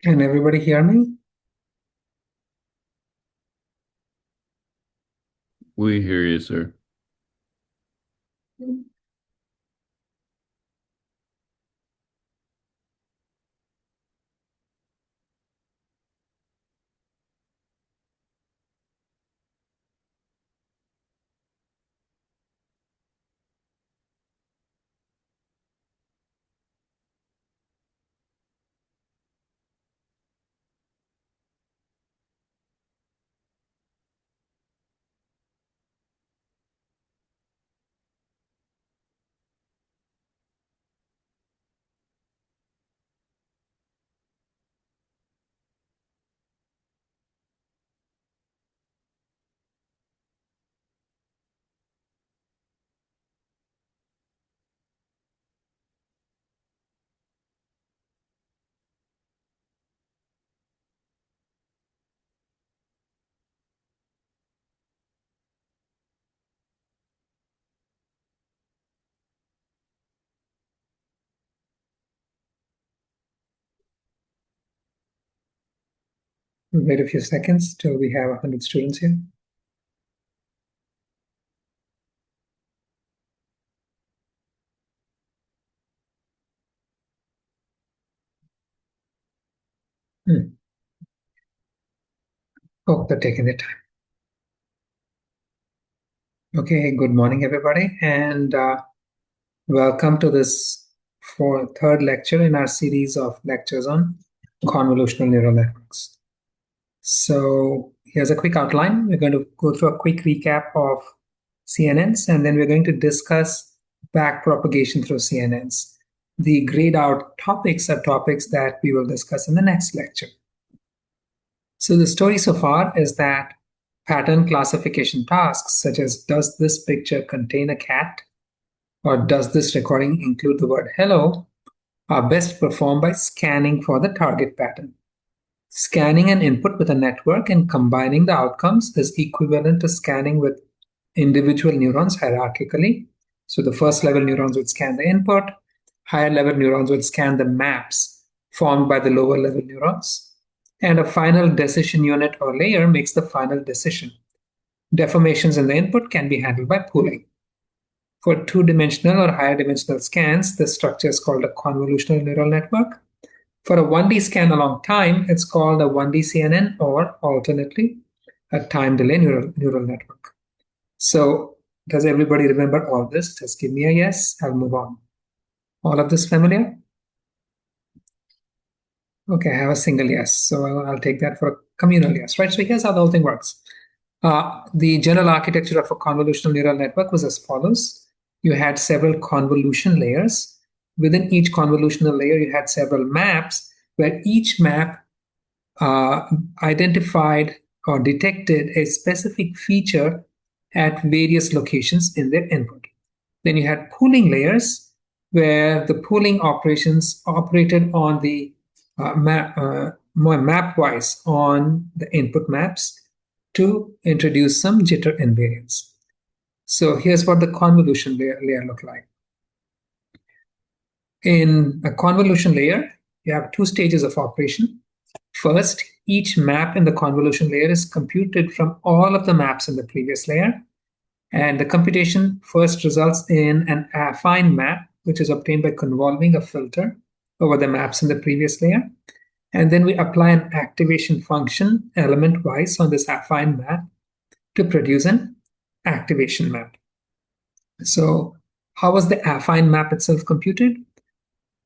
Can everybody hear me? We hear you, sir. Wait a few seconds till we have 100 students here. Hmm. Hope they're taking their time. Okay, good morning, everybody, and welcome to this third lecture in our series of lectures on convolutional neural networks. So here's a quick outline. We're going to go through a quick recap of CNNs, and then we're going to discuss backpropagation through CNNs. The grayed out topics are topics that we will discuss in the next lecture. So the story so far is that pattern classification tasks such as does this picture contain a cat or does this recording include the word hello are best performed by scanning for the target pattern. Scanning an input with a network and combining the outcomes is equivalent to scanning with individual neurons hierarchically. So the first level neurons would scan the input, higher level neurons would scan the maps formed by the lower level neurons, and a final decision unit or layer makes the final decision. Deformations in the input can be handled by pooling. For two-dimensional or higher dimensional scans, this structure is called a convolutional neural network. For a 1D scan along time, it's called a 1D CNN or alternately a time delay neural network. So does everybody remember all this? Just give me a yes. I'll move on. All of this familiar? Okay, I have a single yes. So I'll take that for a communal yes, right? So here's how the whole thing works. The general architecture of a convolutional neural network was as follows. You had several convolution layers. Within each convolutional layer, you had several maps where each map uh, identified or detected a specific feature at various locations in their input. Then you had pooling layers where the pooling operations operated on the more map-wise on the input maps to introduce some jitter invariance. So here's what the convolution layer look like. In a convolution layer, you have two stages of operation. First, each map in the convolution layer is computed from all of the maps in the previous layer. And the computation first results in an affine map, which is obtained by convolving a filter over the maps in the previous layer. And then we apply an activation function element-wise on this affine map to produce an activation map. So how was the affine map itself computed?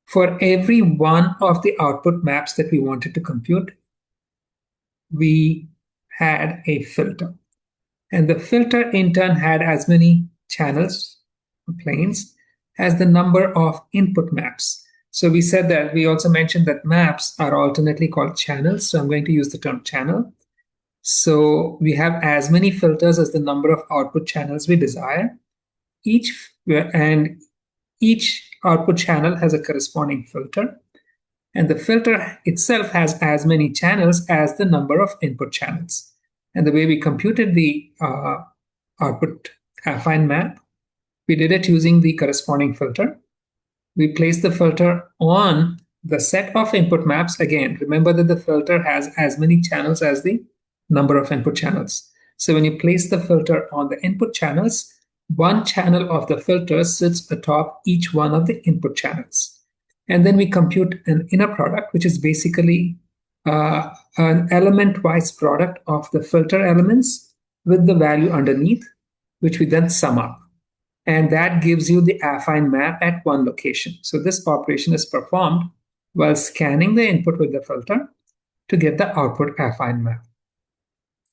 For every one of the output maps that we wanted to compute, we had a filter. And the filter in turn had as many channels, planes, as the number of input maps. So we said that we also mentioned that maps are alternately called channels. So I'm going to use the term channel. So we have as many filters as the number of output channels we desire. And each output channel has a corresponding filter. And the filter itself has as many channels as the number of input channels. And the way we computed the output affine map, we did it using the corresponding filter. We placed the filter on the set of input maps, again, remember that the filter has as many channels as the number of input channels. So when you place the filter on the input channels, one channel of the filter sits atop each one of the input channels. And then we compute an inner product, which is basically an element-wise product of the filter elements with the value underneath, which we then sum up. And that gives you the affine map at one location. So this operation is performed while scanning the input with the filter to get the output affine map.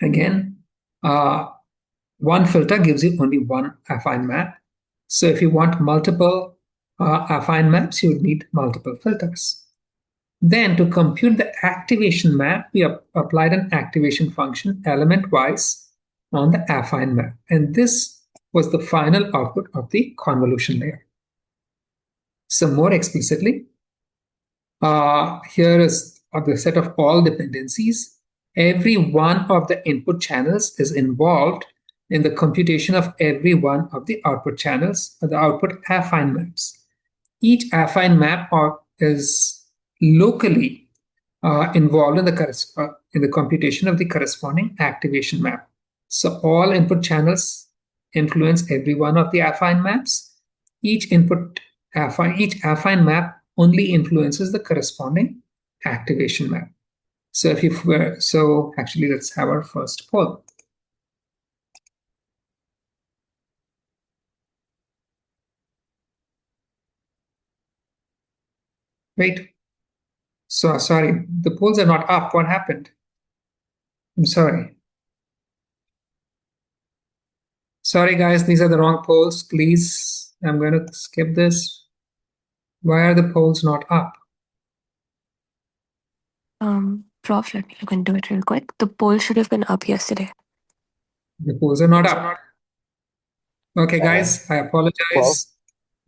Again, one filter gives you only one affine map. So if you want multiple affine maps, you would need multiple filters. Then to compute the activation map, we applied an activation function element-wise on the affine map. And this was the final output of the convolution layer. So more explicitly, here is the set of all dependencies. Every one of the input channels is involved in the computation of every one of the output channels, or the output affine maps. Each affine map is locally involved in the computation of the corresponding activation map. So all input channels influence every one of the affine maps. Each affine map only influences the corresponding activation map. So actually, let's have our first poll. Wait. So sorry, the polls are not up. What happened? I'm sorry. Sorry, guys, these are the wrong polls. Please, I'm going to skip this. Why are the polls not up? Prof, let me look into it real quick. The poll should have been up yesterday. The polls are not up. Okay, guys, I apologize.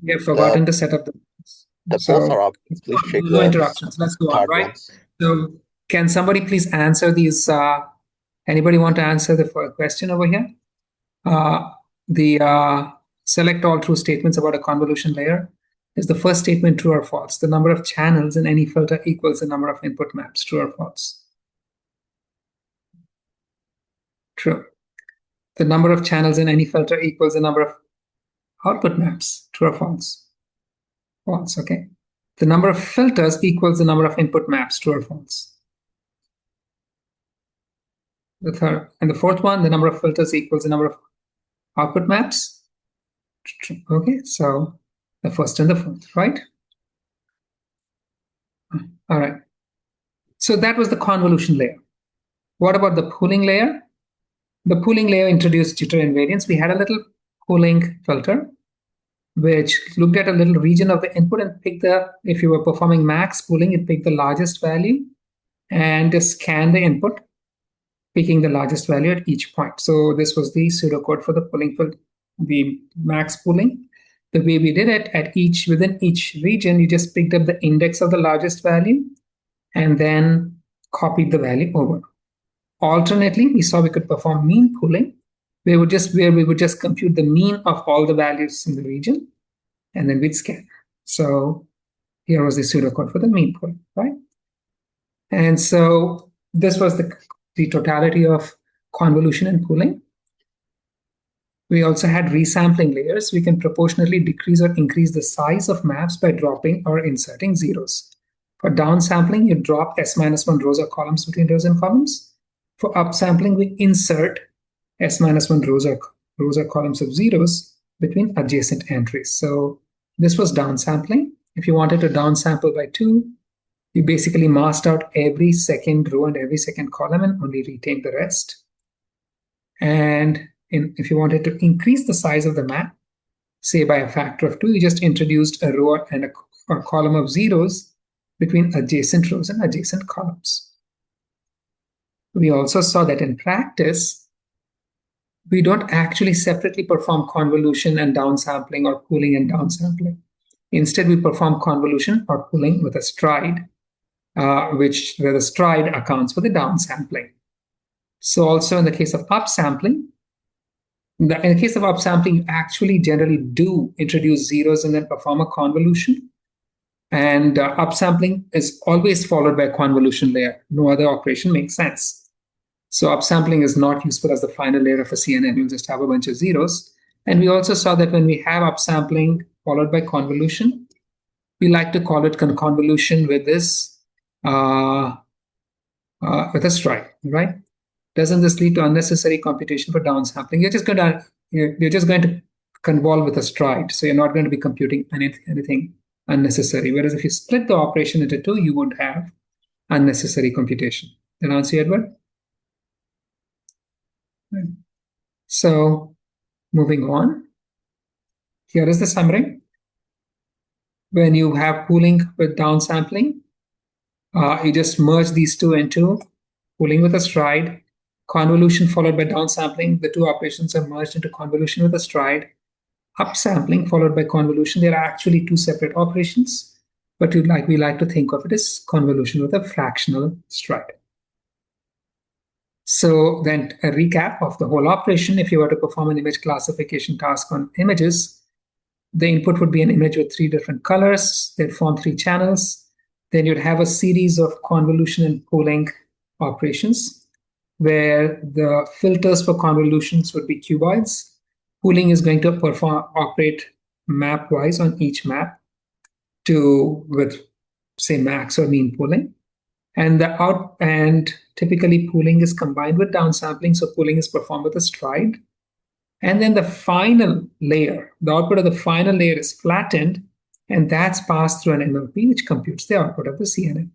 We have forgotten to set up the polls. The polls are up. Please check no interruptions. Let's go on, third right? ones. So can somebody please answer these? Anybody want to answer the question over here? The select all true statements about a convolution layer. Is the first statement true or false? The number of channels in any filter equals the number of input maps. True or false? True. The number of channels in any filter equals the number of output maps. True or false? False, okay. The number of filters equals the number of input maps. True or false? The third and the fourth one, the number of filters equals the number of output maps. True. Okay, so the first and the fourth, right? All right. So that was the convolution layer. What about the pooling layer? The pooling layer introduced jitter invariance. We had a little pooling filter which looked at a little region of the input and picked if you were performing max pooling, it picked the largest value and just scanned the input, picking the largest value at each point. So this was the pseudocode for the pooling filter, the max pooling. The way we did it, within each region, you just picked up the index of the largest value and then copied the value over. Alternately, we saw we could perform mean pooling, where we would just compute the mean of all the values in the region, and then we'd scan. So here was the pseudocode for the mean pooling, right? And so this was the totality of convolution and pooling. We also had resampling layers. We can proportionally decrease or increase the size of maps by dropping or inserting zeros. For downsampling, you drop S-1 rows or columns between rows and columns. For upsampling, we insert S-1 rows or columns of zeros between adjacent entries. So this was downsampling. If you wanted to downsample by 2, you basically masked out every second row and every second column and only retained the rest. And if you wanted to increase the size of the map, say by a factor of 2, you just introduced a row and a column of zeros between adjacent rows and adjacent columns. We also saw that in practice, we don't actually separately perform convolution and downsampling or pooling and downsampling. Instead, we perform convolution or pooling with a stride, where the stride accounts for the downsampling. So also in the case of upsampling, in the case of upsampling, you actually generally do introduce zeros and then perform a convolution. And upsampling is always followed by a convolution layer. No other operation makes sense. So upsampling is not useful as the final layer of a CNN. You'll just have a bunch of zeros. And we also saw that when we have upsampling followed by convolution, we like to call it convolution with this with a stride, right? Doesn't this lead to unnecessary computation for downsampling? You're just going to convolve with a stride, so you're not going to be computing anything unnecessary. Whereas if you split the operation into two, you would have unnecessary computation. Did I answer, Edward? Right. So moving on, here is the summary. When you have pooling with downsampling, you just merge these two into pooling with a stride, convolution followed by downsampling. The two operations are merged into convolution with a stride. Upsampling followed by convolution. There are actually two separate operations, but we like to think of it as convolution with a fractional stride. So then a recap of the whole operation. If you were to perform an image classification task on images, the input would be an image with three different colors. They'd form three channels. Then you'd have a series of convolution and pooling operations where the filters for convolutions would be cuboids. Pooling is going to operate map-wise on each map with, say, max or mean pooling. And typically pooling is combined with downsampling, so pooling is performed with a stride. And then the final layer, the output of the final layer is flattened, and that's passed through an MLP, which computes the output of the CNN.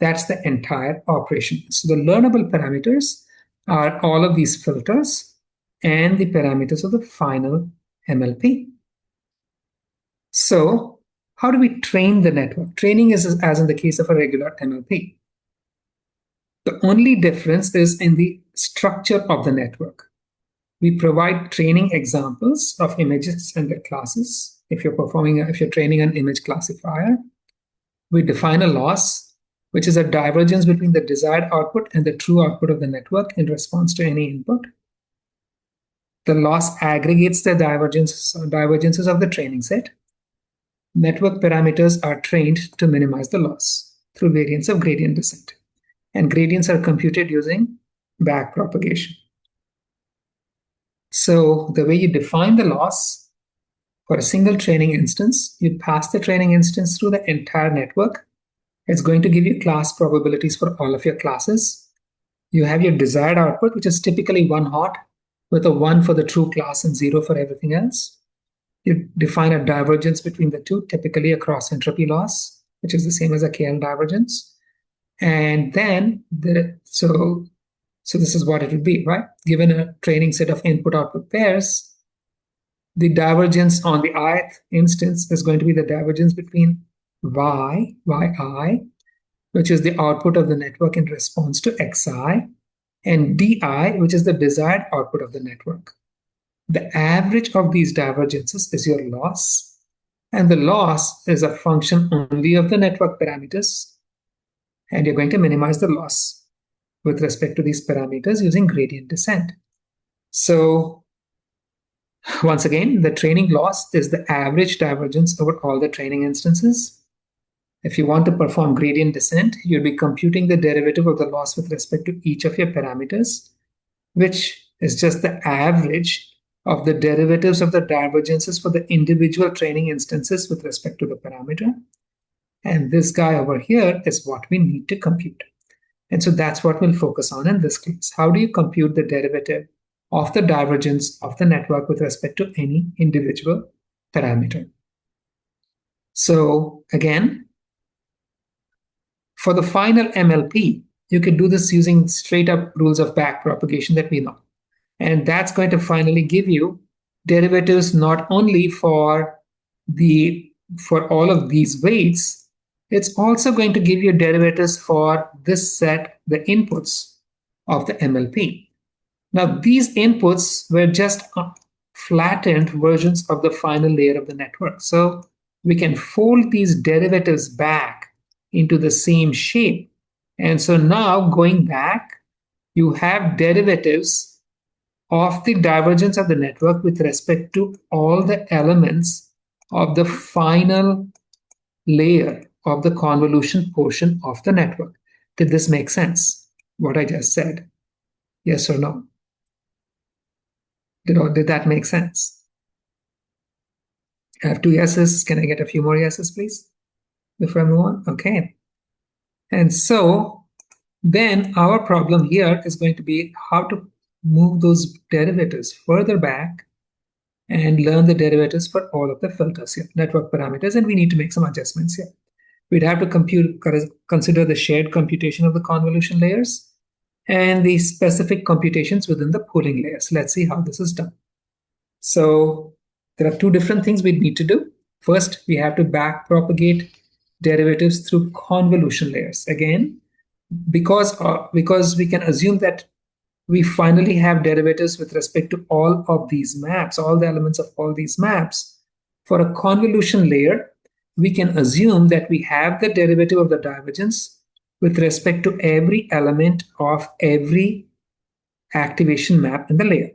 That's the entire operation. So the learnable parameters are all of these filters and the parameters of the final MLP. So how do we train the network? Training is as in the case of a regular MLP. The only difference is in the structure of the network. We provide training examples of images and their classes. If you're training an image classifier, we define a loss, which is a divergence between the desired output and the true output of the network in response to any input. The loss aggregates the divergences of the training set. Network parameters are trained to minimize the loss through variance of gradient descent. And gradients are computed using backpropagation. So the way you define the loss for a single training instance, you pass the training instance through the entire network. It's going to give you class probabilities for all of your classes. You have your desired output, which is typically 1 hot, with a 1 for the true class and 0 for everything else. You define a divergence between the two, typically a cross entropy loss, which is the same as a KL divergence. And then, so this is what it would be, right? Given a training set of input-output pairs, the divergence on the ith instance is going to be the divergence between yi, which is the output of the network in response to xi, and di, which is the desired output of the network. The average of these divergences is your loss, and the loss is a function only of the network parameters, and you're going to minimize the loss with respect to these parameters using gradient descent. So once again, the training loss is the average divergence over all the training instances. If you want to perform gradient descent, you'll be computing the derivative of the loss with respect to each of your parameters, which is just the average of the derivatives of the divergences for the individual training instances with respect to the parameter. And this guy over here is what we need to compute. And so that's what we'll focus on in this class. How do you compute the derivative of the divergence of the network with respect to any individual parameter? So again, for the final MLP, you can do this using straight up rules of backpropagation that we know. And that's going to finally give you derivatives not only for all of these weights, it's also going to give you derivatives for this set, the inputs of the MLP. Now, these inputs were just flattened versions of the final layer of the network. So we can fold these derivatives back into the same shape. And so now going back, you have derivatives of the divergence of the network with respect to all the elements of the final layer of the convolution portion of the network. Did this make sense, what I just said? Yes or no? Did that make sense? I have 2 yeses. Can I get a few more yeses, please, before I move on? Okay. And so then our problem here is going to be how to move those derivatives further back and learn the derivatives for all of the filters here, network parameters, and we need to make some adjustments here. We'd have to consider the shared computation of the convolution layers and the specific computations within the pooling layers. Let's see how this is done. So there are 2 different things we need to do. First, we have to back propagate derivatives through convolution layers. Again, because we can assume that we finally have derivatives with respect to all of these maps, all the elements of all these maps. For a convolution layer, we can assume that we have the derivative of the divergence with respect to every element of every activation map in the layer.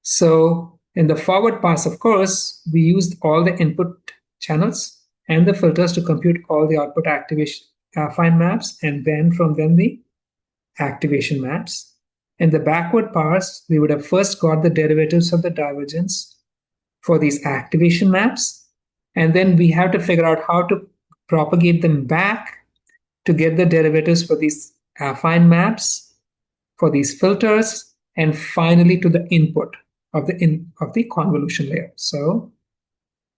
So in the forward pass, of course, we used all the input channels and the filters to compute all the output activation affine maps, and then from them the activation maps. In the backward pass, we would have first got the derivatives of the divergence for these activation maps, and then we have to figure out how to propagate them back to get the derivatives for these affine maps, for these filters, and finally to the input of the convolution layer. So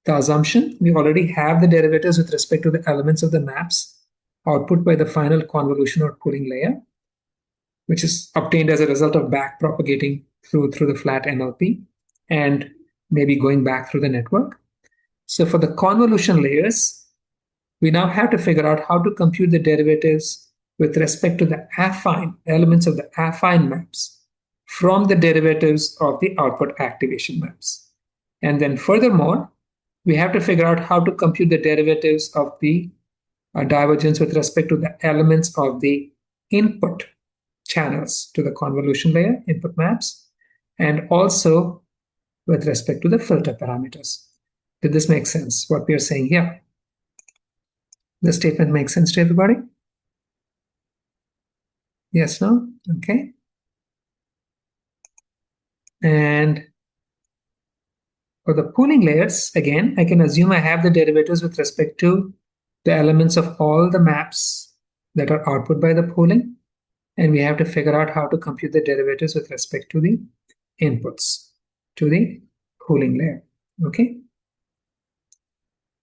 the assumption, we already have the derivatives with respect to the elements of the maps output by the final convolution or pooling layer, which is obtained as a result of back propagating through the flat NLP and maybe going back through the network. So for the convolution layers, we now have to figure out how to compute the derivatives with respect to the affine elements of the affine maps from the derivatives of the output activation maps. And then furthermore, we have to figure out how to compute the derivatives of the divergence with respect to the elements of the input channels to the convolution layer, input maps, and also with respect to the filter parameters. Did this make sense, what we are saying here? The statement makes sense to everybody? Yes, no? Okay. And for the pooling layers, again, I can assume I have the derivatives with respect to the elements of all the maps that are output by the pooling. And we have to figure out how to compute the derivatives with respect to the inputs to the pooling layer. Okay.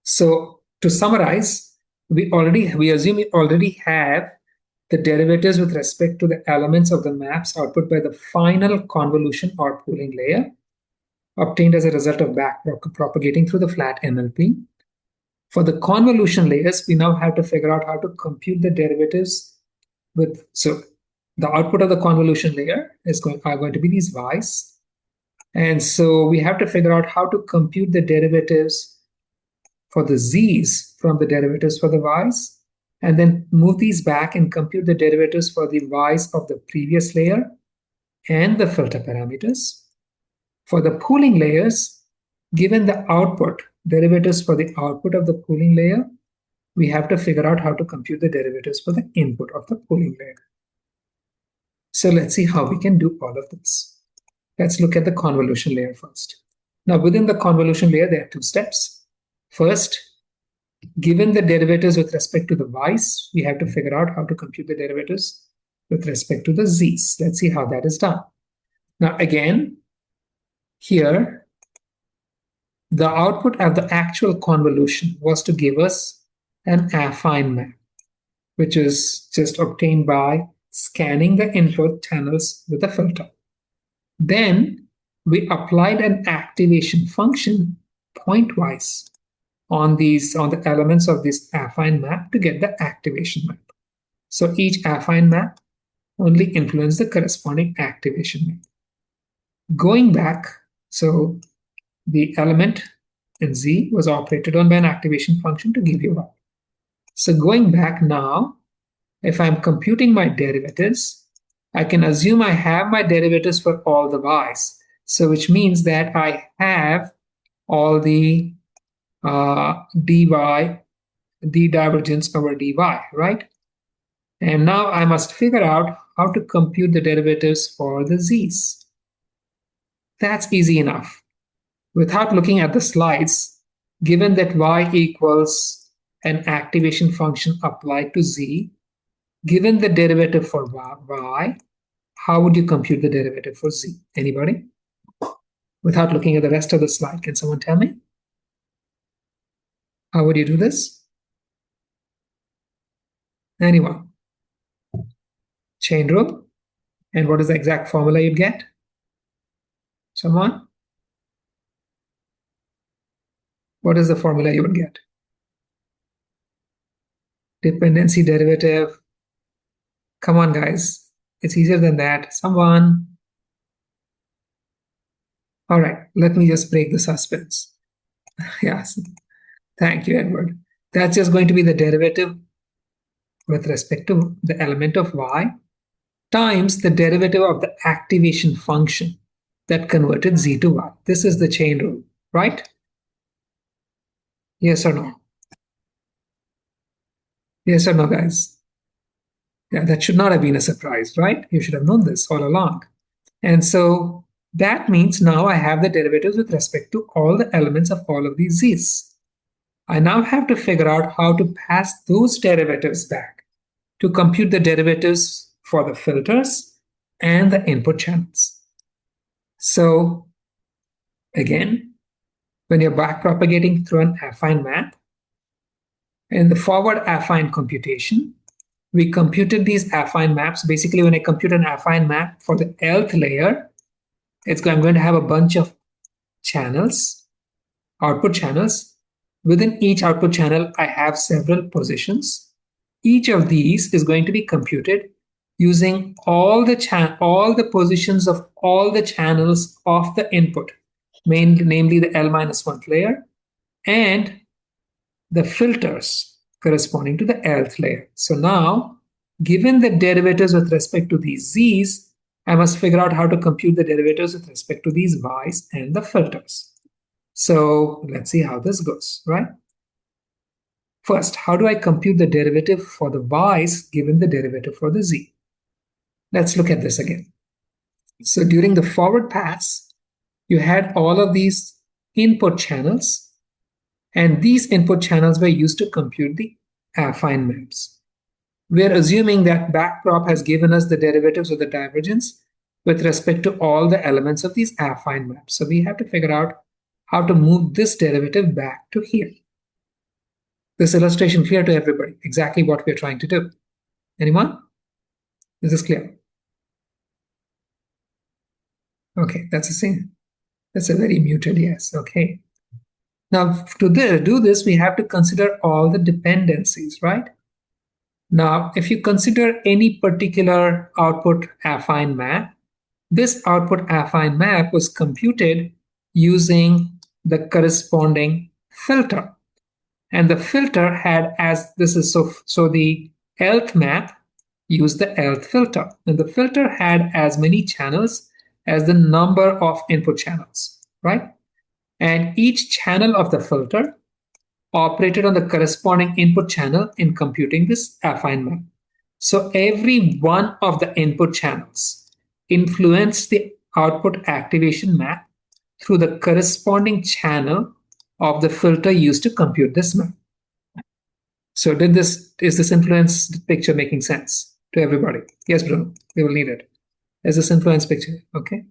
So to summarize, we assume we already have the derivatives with respect to the elements of the maps output by the final convolution or pooling layer, obtained as a result of back propagating through the flat NLP. For the convolution layers, we now have to figure out how to compute the derivatives so the output of the convolution layer are going to be these y's. And so we have to figure out how to compute the derivatives for the z's from the derivatives for the y's, and then move these back and compute the derivatives for the y's of the previous layer and the filter parameters. For the pooling layers, given the output derivatives for the output of the pooling layer, we have to figure out how to compute the derivatives for the input of the pooling layer. So let's see how we can do all of this. Let's look at the convolution layer first. Now within the convolution layer, there are 2 steps. First, given the derivatives with respect to the y's, we have to figure out how to compute the derivatives with respect to the z's. Let's see how that is done. Now again, here, the output of the actual convolution was to give us an affine map, which is just obtained by scanning the input channels with a filter. Then we applied an activation function pointwise on the elements of this affine map to get the activation map. So each affine map only influenced the corresponding activation map. Going back, so the element in Z was operated on by an activation function to give you Y. So going back now, if I'm computing my derivatives, I can assume I have my derivatives for all the y's. So which means that I have all the dy d divergence over dy, right? And now I must figure out how to compute the derivatives for the z's. That's easy enough. Without looking at the slides, given that y equals an activation function applied to z, given the derivative for y, how would you compute the derivative for z? Anybody? Without looking at the rest of the slide, can someone tell me? How would you do this? Anyone? Chain rule? And what is the exact formula you'd get? Someone? What is the formula you would get? Dependency derivative. Come on, guys. It's easier than that. Someone? All right, let me just break the suspense. Yes, thank you, Edward. That's just going to be the derivative with respect to the element of y times the derivative of the activation function that converted z to y. This is the chain rule, right? Yes or no? Yes or no, guys? Yeah, that should not have been a surprise, right? You should have known this all along. And so that means now I have the derivatives with respect to all the elements of all of these z's. I now have to figure out how to pass those derivatives back to compute the derivatives for the filters and the input channels. So again, when you're backpropagating through an affine map, in the forward affine computation, we computed these affine maps. Basically, when I compute an affine map for the Lth layer, I'm going to have a bunch of channels, output channels. Within each output channel, I have several positions. Each of these is going to be computed using all the positions of all the channels of the input, namely the L-1th layer, and the filters corresponding to the Lth layer. So now, given the derivatives with respect to these z's, I must figure out how to compute the derivatives with respect to these y's and the filters. So let's see how this goes, right? First, how do I compute the derivative for the y's given the derivative for the z? Let's look at this again. So during the forward pass, you had all of these input channels, and these input channels were used to compute the affine maps. We're assuming that backprop has given us the derivatives of the divergence with respect to all the elements of these affine maps. So we have to figure out how to move this derivative back to here. This illustration clear to everybody, exactly what we're trying to do. Anyone? Is this clear? Okay, that's the same. That's a very muted yes. Okay. Now, to do this, we have to consider all the dependencies, right? Now, if you consider any particular output affine map, this output affine map was computed using the corresponding filter. And the filter had, as this is so the Lth map used the Lth filter. And the filter had as many channels as the number of input channels, right? And each channel of the filter operated on the corresponding input channel in computing this affine map. So every one of the input channels influenced the output activation map through the corresponding channel of the filter used to compute this map. So is this influence picture making sense to everybody? Yes, Bruno, we will need it. Is this influence picture? Okay.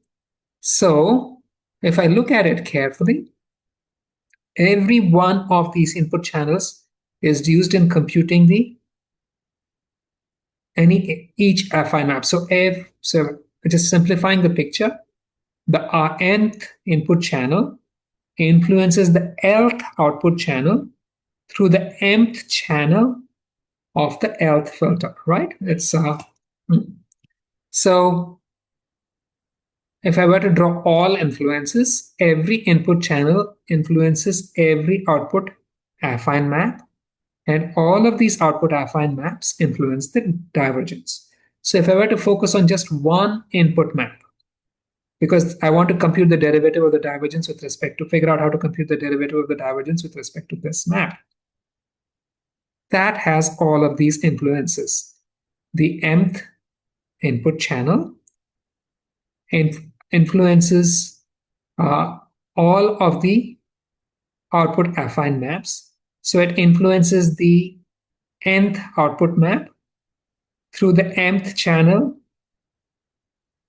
So if I look at it carefully, every one of these input channels is used in computing each affine map. So just simplifying the picture, the nth input channel influences the Lth output channel through the mth channel of the Lth filter, right? So if I were to draw all influences, every input channel influences every output affine map, and all of these output affine maps influence the divergence. So if I were to focus on just one input map, because I want to compute the derivative of the divergence with respect to figure out how to compute the derivative of the divergence with respect to this map. that has all of these influences. The mth input channel influences all of the output affine maps. So it influences the nth output map through the mth channel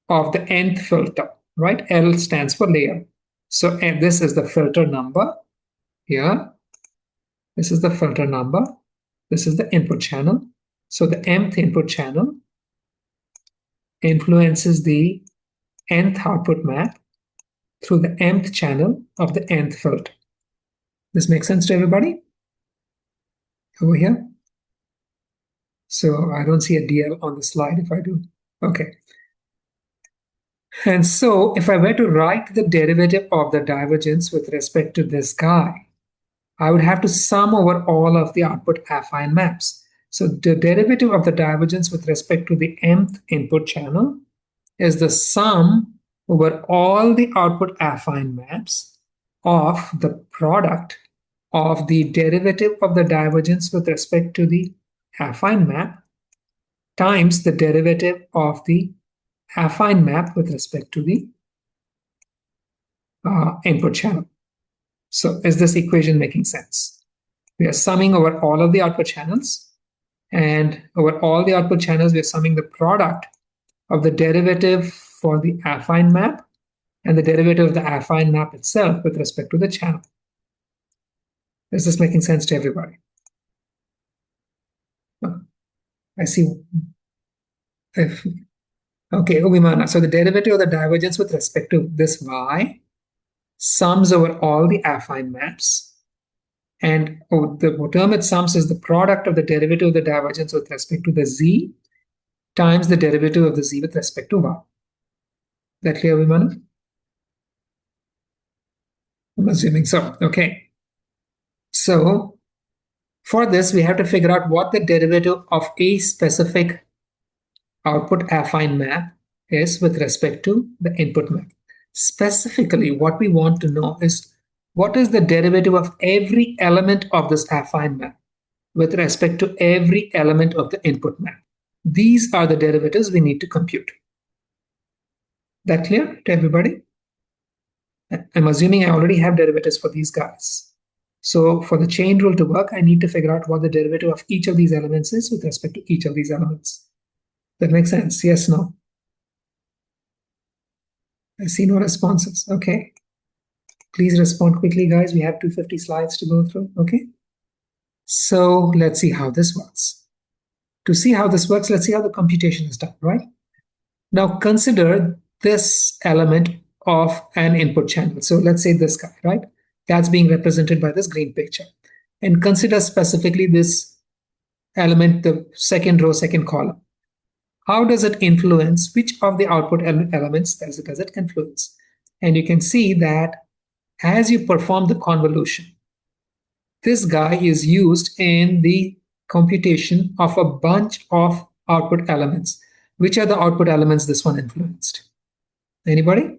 of the nth filter, right? L stands for layer. So this is the filter number here. This is the filter number. This is the input channel. So the mth input channel influences the nth output map through the mth channel of the nth filter. This makes sense to everybody? Over here? So I don't see a DL on the slide if I do. Okay. And so if I were to write the derivative of the divergence with respect to this guy, I would have to sum over all of the output affine maps. So the derivative of the divergence with respect to the mth input channel is the sum over all the output affine maps of the product of the derivative of the divergence with respect to the affine map times the derivative of the affine map with respect to the input channel. So is this equation making sense? We are summing over all of the output channels, and over all the output channels, we are summing the product of the derivative for the affine map and the derivative of the affine map itself with respect to the channel. Is this making sense to everybody? I see. Okay, Vimana. So the derivative of the divergence with respect to this y sums over all the affine maps. And the term it sums is the product of the derivative of the divergence with respect to the z times the derivative of the z with respect to y. That clear, Vimana? I'm assuming so. Okay. So for this, we have to figure out what the derivative of a specific output affine map is with respect to the input map. Specifically, what we want to know is what is the derivative of every element of this affine map with respect to every element of the input map. These are the derivatives we need to compute. That clear to everybody? I'm assuming I already have derivatives for these guys. So for the chain rule to work, I need to figure out what the derivative of each of these elements is with respect to each of these elements. That makes sense? Yes, no? I see no responses. Okay. Please respond quickly, guys. We have 250 slides to go through. Okay. So let's see how this works. To see how this works, let's see how the computation is done, right? Now consider this element of an input channel. So let's say this guy, right? That's being represented by this green picture. And consider specifically this element, the second row, second column. How does it influence? Which of the output elements does it influence? And you can see that as you perform the convolution, this guy is used in the computation of a bunch of output elements. Which are the output elements this one influenced? Anybody?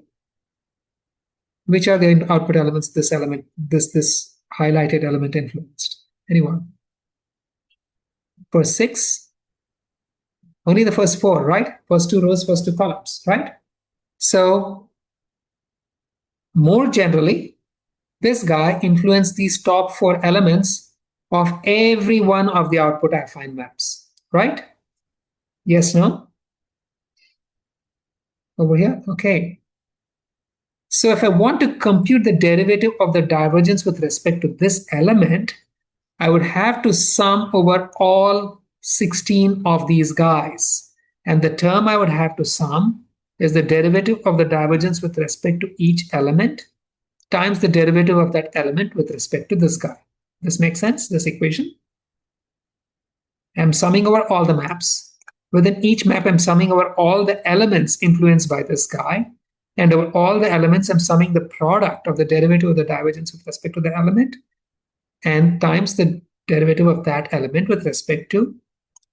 Which are the output elements this highlighted element influenced? Anyone? For 6, only the first 4, right? First 2 rows, first 2 columns, right? So more generally, this guy influenced these top 4 elements of every one of the output affine maps, right? Yes, no? Over here? Okay. So if I want to compute the derivative of the divergence with respect to this element, I would have to sum over all 16 of these guys. And the term I would have to sum is the derivative of the divergence with respect to each element times the derivative of that element with respect to this guy. This makes sense, this equation? I'm summing over all the maps. Within each map, I'm summing over all the elements influenced by this guy. And over all the elements, I'm summing the product of the derivative of the divergence with respect to the element and times the derivative of that element with respect to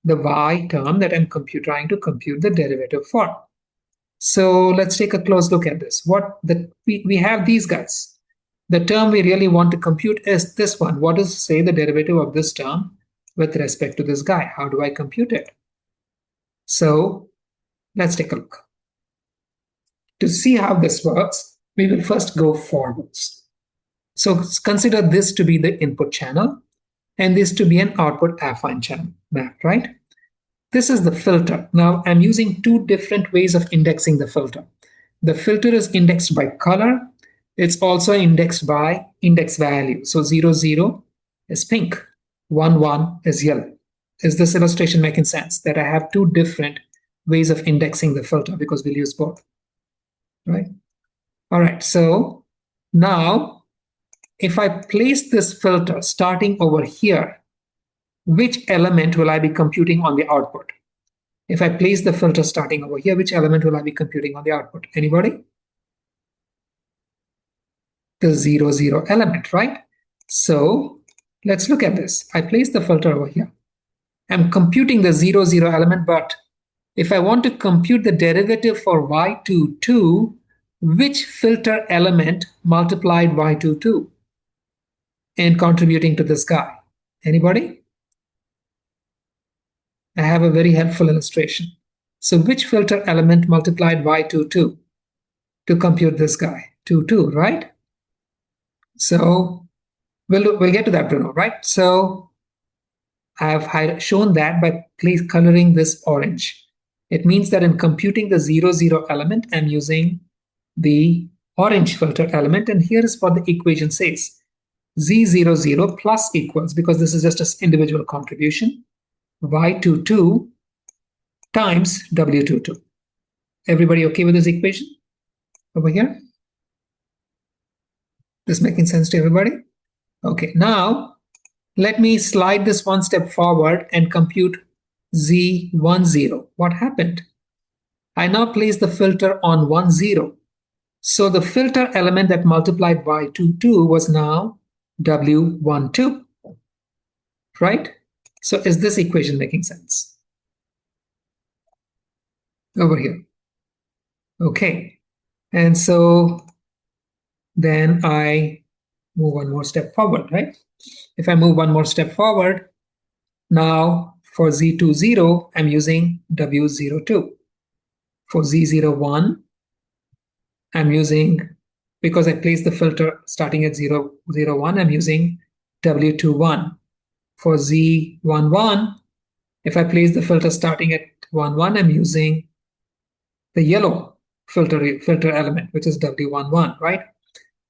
the y term that I'm trying to compute the derivative for. So let's take a close look at this. We have these guys. The term we really want to compute is this one. What is, say, the derivative of this term with respect to this guy. How do I compute it? So let's take a look. To see how this works, we will first go forwards. So consider this to be the input channel and this to be an output affine channel map, right? This is the filter. Now I'm using two different ways of indexing the filter. The filter is indexed by color. It's also indexed by index value. So 0, 0 is pink, 1, 1 is yellow. Is this illustration making sense? That I have two different ways of indexing the filter because we'll use both, right? All right, so now if I place this filter starting over here, which element will I be computing on the output? If I place the filter starting over here, which element will I be computing on the output? Anybody? The 0, 0 element, right? So let's look at this. I place the filter over here. I'm computing the 0, 0 element, but if I want to compute the derivative for y22, which filter element multiplied y22 and contributing to this guy? Anybody? I have a very helpful illustration. So which filter element multiplied y22 to compute this guy? 2, 2, right? So we'll get to that, Bruno, right? So I have shown that by coloring this orange. It means that in computing the 0, 0 element, I'm using the orange filter element. And here is what the equation says. Z00 plus equals, because this is just an individual contribution, Y22 times W22. Everybody okay with this equation over here? This making sense to everybody? Okay, now let me slide this one step forward and compute Z10. What happened? I now place the filter on 10. So the filter element that multiplied Y22 was now W12, right? So is this equation making sense? Over here. Okay, and so then I move one more step forward, right? If I move one more step forward, now for Z20, I'm using W02. For Z01, I'm using, because I placed the filter starting at 0, 0, 1, I'm using W21. For Z11, if I place the filter starting at 1, 1, I'm using the yellow filter element, which is W11, right?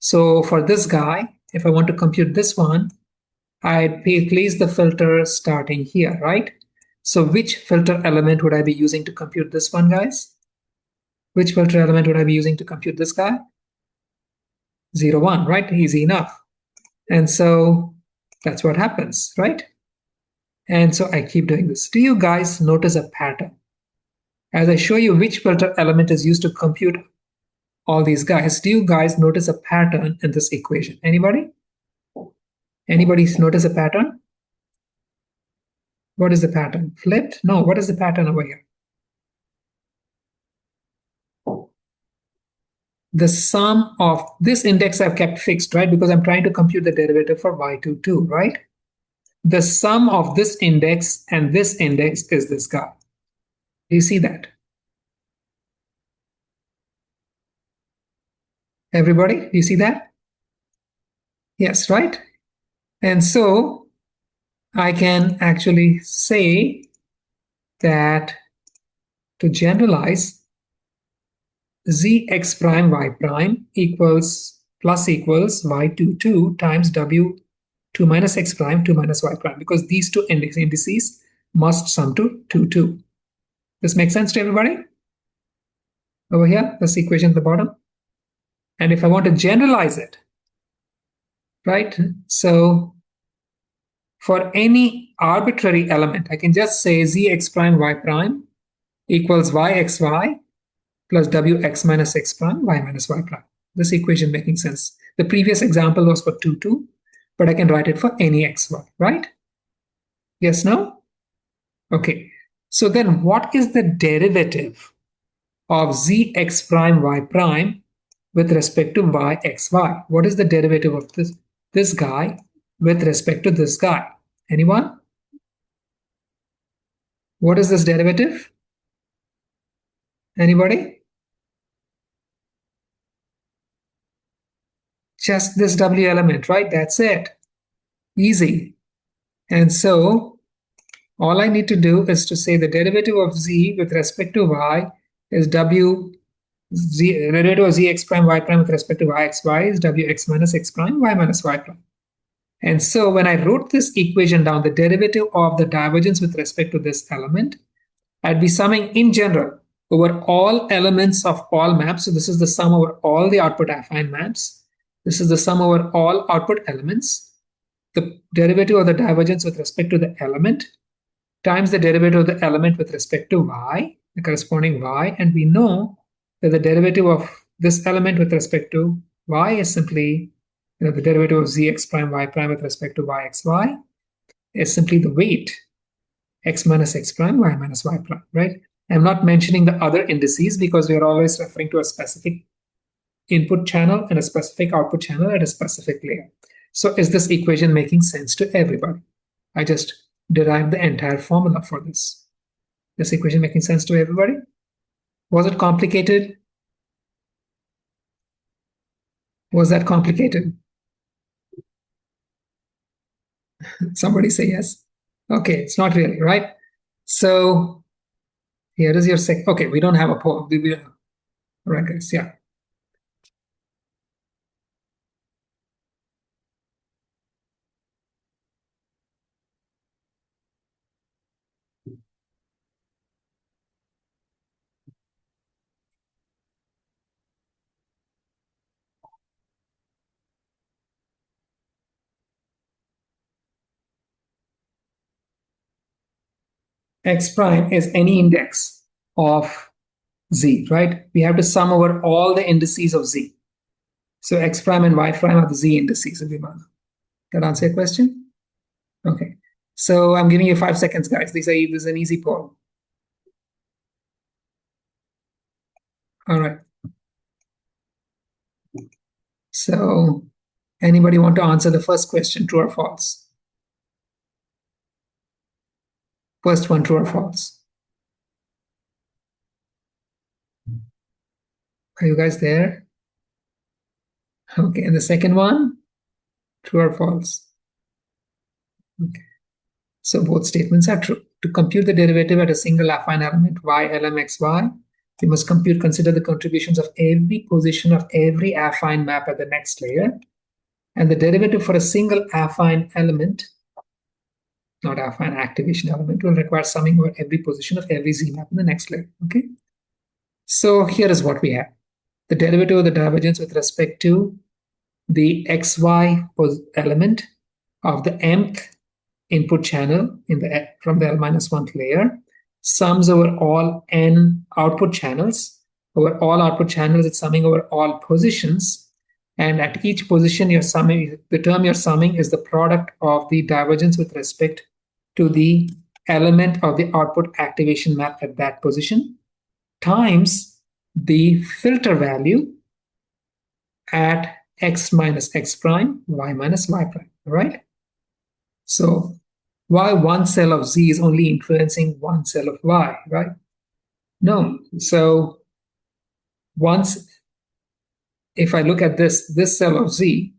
So for this guy, if I want to compute this one, I place the filter starting here, right? So which filter element would I be using to compute this one, guys? Which filter element would I be using to compute this guy? 0, 1, right? Easy enough. And so that's what happens, right? And so I keep doing this. Do you guys notice a pattern? As I show you which filter element is used to compute all these guys, do you guys notice a pattern in this equation? Anybody? Anybody notice a pattern? What is the pattern? Flipped? No, what is the pattern over here? The sum of this index I've kept fixed, right? Because I'm trying to compute the derivative for y22, right? The sum of this index and this index is this guy. Do you see that? Everybody, do you see that? Yes, right? And so I can actually say that to generalize, zx prime y prime equals plus equals y22 times w2 minus x prime 2 minus y prime, because these two indices must sum to 2, 2. This makes sense to everybody? Over here, this equation at the bottom. And if I want to generalize it, right? So for any arbitrary element, I can just say zx prime y prime equals yxy plus wx minus x prime y minus y prime. This equation making sense. The previous example was for 2, 2, but I can write it for any xy, right? Yes, no? Okay. So then what is the derivative of zx prime y prime with respect to yxy? What is the derivative of this guy with respect to this guy? Anyone? What is this derivative? Anybody? Just this W element, right? That's it. Easy. And so all I need to do is to say the derivative of z with respect to y is w z, derivative of z x prime y prime with respect to y x y is w x minus x prime y minus y prime. And so when I wrote this equation down, the derivative of the divergence with respect to this element, I'd be summing in general over all elements of all maps. So this is the sum over all the output affine maps. This is the sum over all output elements. The derivative of the divergence with respect to the element times the derivative of the element with respect to y, the corresponding y, and we know that the derivative of this element with respect to y is simply the derivative of zx prime y prime with respect to yxy is simply the weight x minus x prime y minus y prime, right? I'm not mentioning the other indices because we are always referring to a specific input channel and a specific output channel at a specific layer. So is this equation making sense to everybody? I just derived the entire formula for this. This equation making sense to everybody? Was it complicated? Was that complicated? Somebody say yes. Okay, it's not really, right? So here is your second. Okay, we don't have a poll. Right, guys, yeah. X prime is any index of z, right? We have to sum over all the indices of z. So x prime and y prime are the z indices of Vimana. That answer your question? Okay. So I'm giving you 5 seconds, guys. This is an easy poll. All right. So anybody want to answer the first question, true or false? First one, true or false? Are you guys there? Okay, and the second one, true or false? Okay. So both statements are true. To compute the derivative at a single affine element y lmxy, we must consider the contributions of every position of every affine map at the next layer, and the derivative for a single affine element, not affine activation element, will require summing over every position of every z map in the next layer. Okay. So here is what we have. The derivative of the divergence with respect to the xy element of the mth input channel from the L-1th layer sums over all n output channels. Over all output channels, it's summing over all positions. And at each position, the term you're summing is the product of the divergence with respect to the element of the output activation map at that position times the filter value at x minus x prime, y minus y prime, right? So why one cell of z is only influencing one cell of y, right? No. So if I look at this cell of z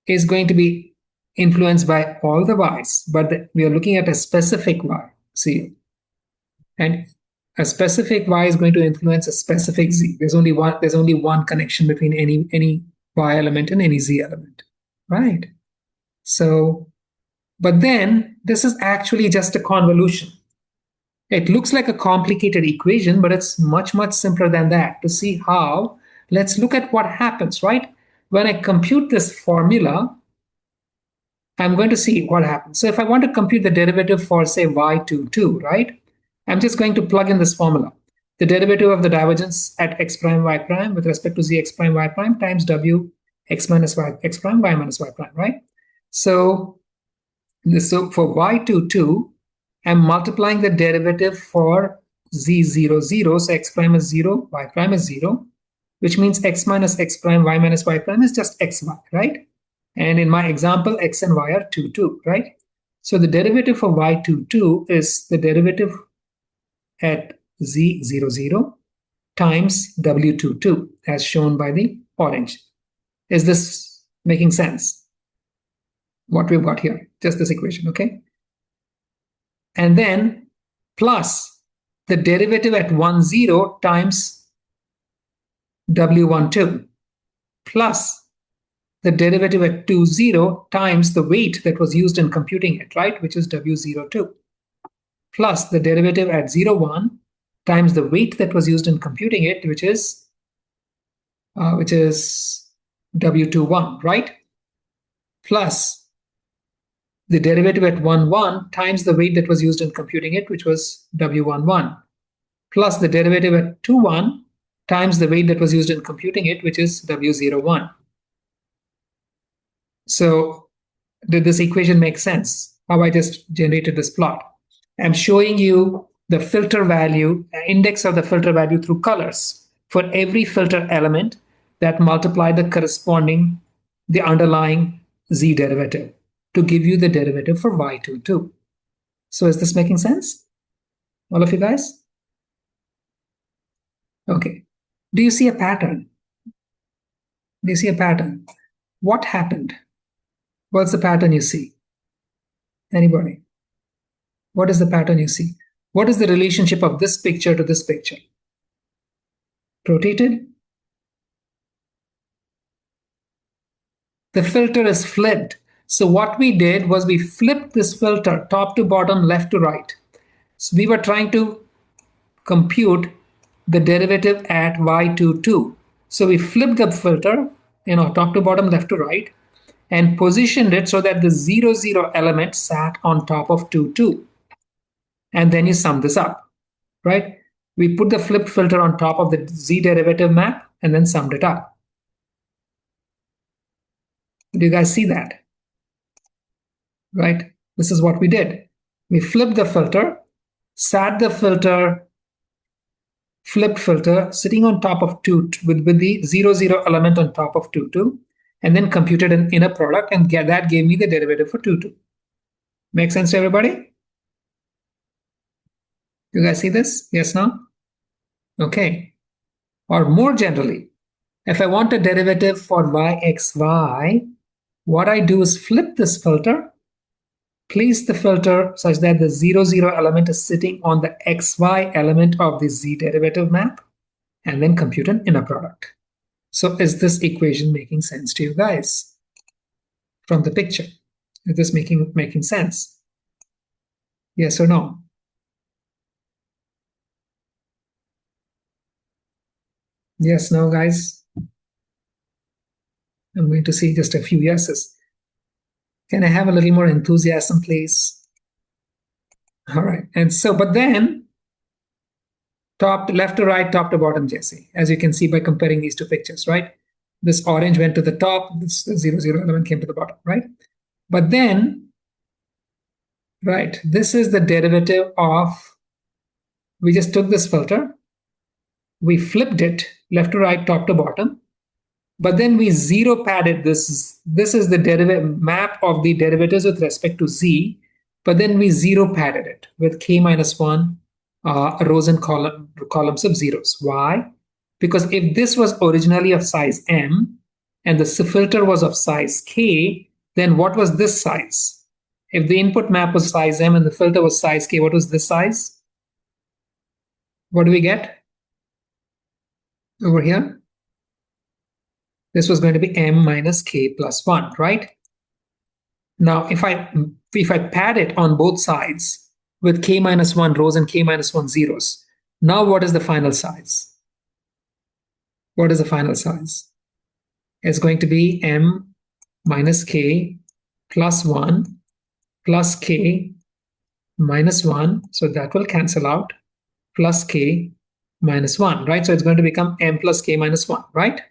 is going to be influenced by all the y's, but we are looking at a specific y, see, and a specific y is going to influence a specific z. There's only one connection between any y element and any z element, right? So, but then this is actually just a convolution. It looks like a complicated equation, but it's much, much simpler than that. To see how, let's look at what happens, right? When I compute this formula, I'm going to see what happens. So if I want to compute the derivative for, say, y22, right? I'm just going to plug in this formula. The derivative of the divergence at x prime y prime with respect to zx prime y prime times w x minus y x prime y minus y prime, right? So for y22, I'm multiplying the derivative for z00, so x prime is 0, y prime is 0, which means x minus x prime, y minus y prime is just xy, right? And in my example, x and y are 2, right? So the derivative for y22 is the derivative at Z00 times W22 as shown by the orange. Is this making sense? What we've got here, just this equation, okay? And then plus the derivative at 10 times W12 plus the derivative at 20 times the weight that was used in computing it, right, which is W02, plus the derivative at 01 times the weight that was used in computing it, which is W21, right, plus the derivative at 11 times the weight that was used in computing it, which was W11, plus the derivative at 21 times the weight that was used in computing it, which is W01. So did this equation make sense? How I just generated this plot? I'm showing you the filter value, index of the filter value through colors for every filter element that multiply the corresponding, the underlying z derivative to give you the derivative for y22. So is this making sense? All of you guys? Okay. Do you see a pattern? Do you see a pattern? What happened? What's the pattern you see? Anybody? What is the pattern you see? What is the relationship of this picture to this picture? Rotated? The filter is flipped. So what we did was we flipped this filter top to bottom, left to right. So we were trying to compute the derivative at y22. So we flipped the filter, top to bottom, left to right, and positioned it so that the 00 element sat on top of 22. And then you sum this up, right? We put the flipped filter on top of the z derivative map and then summed it up. Do you guys see that? Right? This is what we did. We flipped the filter, sat the filter, flipped filter sitting on top of 2 with the 00 element on top of 22, and then computed an inner product, and that gave me the derivative for 22. Make sense to everybody? You guys see this? Yes, no? Okay. Or more generally, if I want a derivative for yxy, what I do is flip this filter, place the filter such that the 00 element is sitting on the xy element of the z derivative map, and then compute an inner product. So is this equation making sense to you guys from the picture? Is this making sense? Yes or no? Yes, no, guys? I'm going to see just a few yeses. Can I have a little more enthusiasm, please? All right. And so, but then left to right, top to bottom, Jesse, as you can see by comparing these two pictures, right? This orange went to the top, this 00 element came to the bottom, right? But then, right, this is the derivative of, we just took this filter, we flipped it left to right, top to bottom, but then we zero padded this. This is the derivative map of the derivatives with respect to z, but then we zero padded it with k minus 1 rows and columns of zeros. Why? Because if this was originally of size m and the filter was of size k, then what was this size? If the input map was size m and the filter was size k, what was this size? What do we get over here? This was going to be m minus k plus 1, right? Now, if I pad it on both sides with k minus 1 rows and k minus 1 zeros, now what is the final size? What is the final size? It's going to be m minus k plus 1 plus k minus 1. So that will cancel out, plus k minus 1, right? So it's going to become m plus k minus 1, right?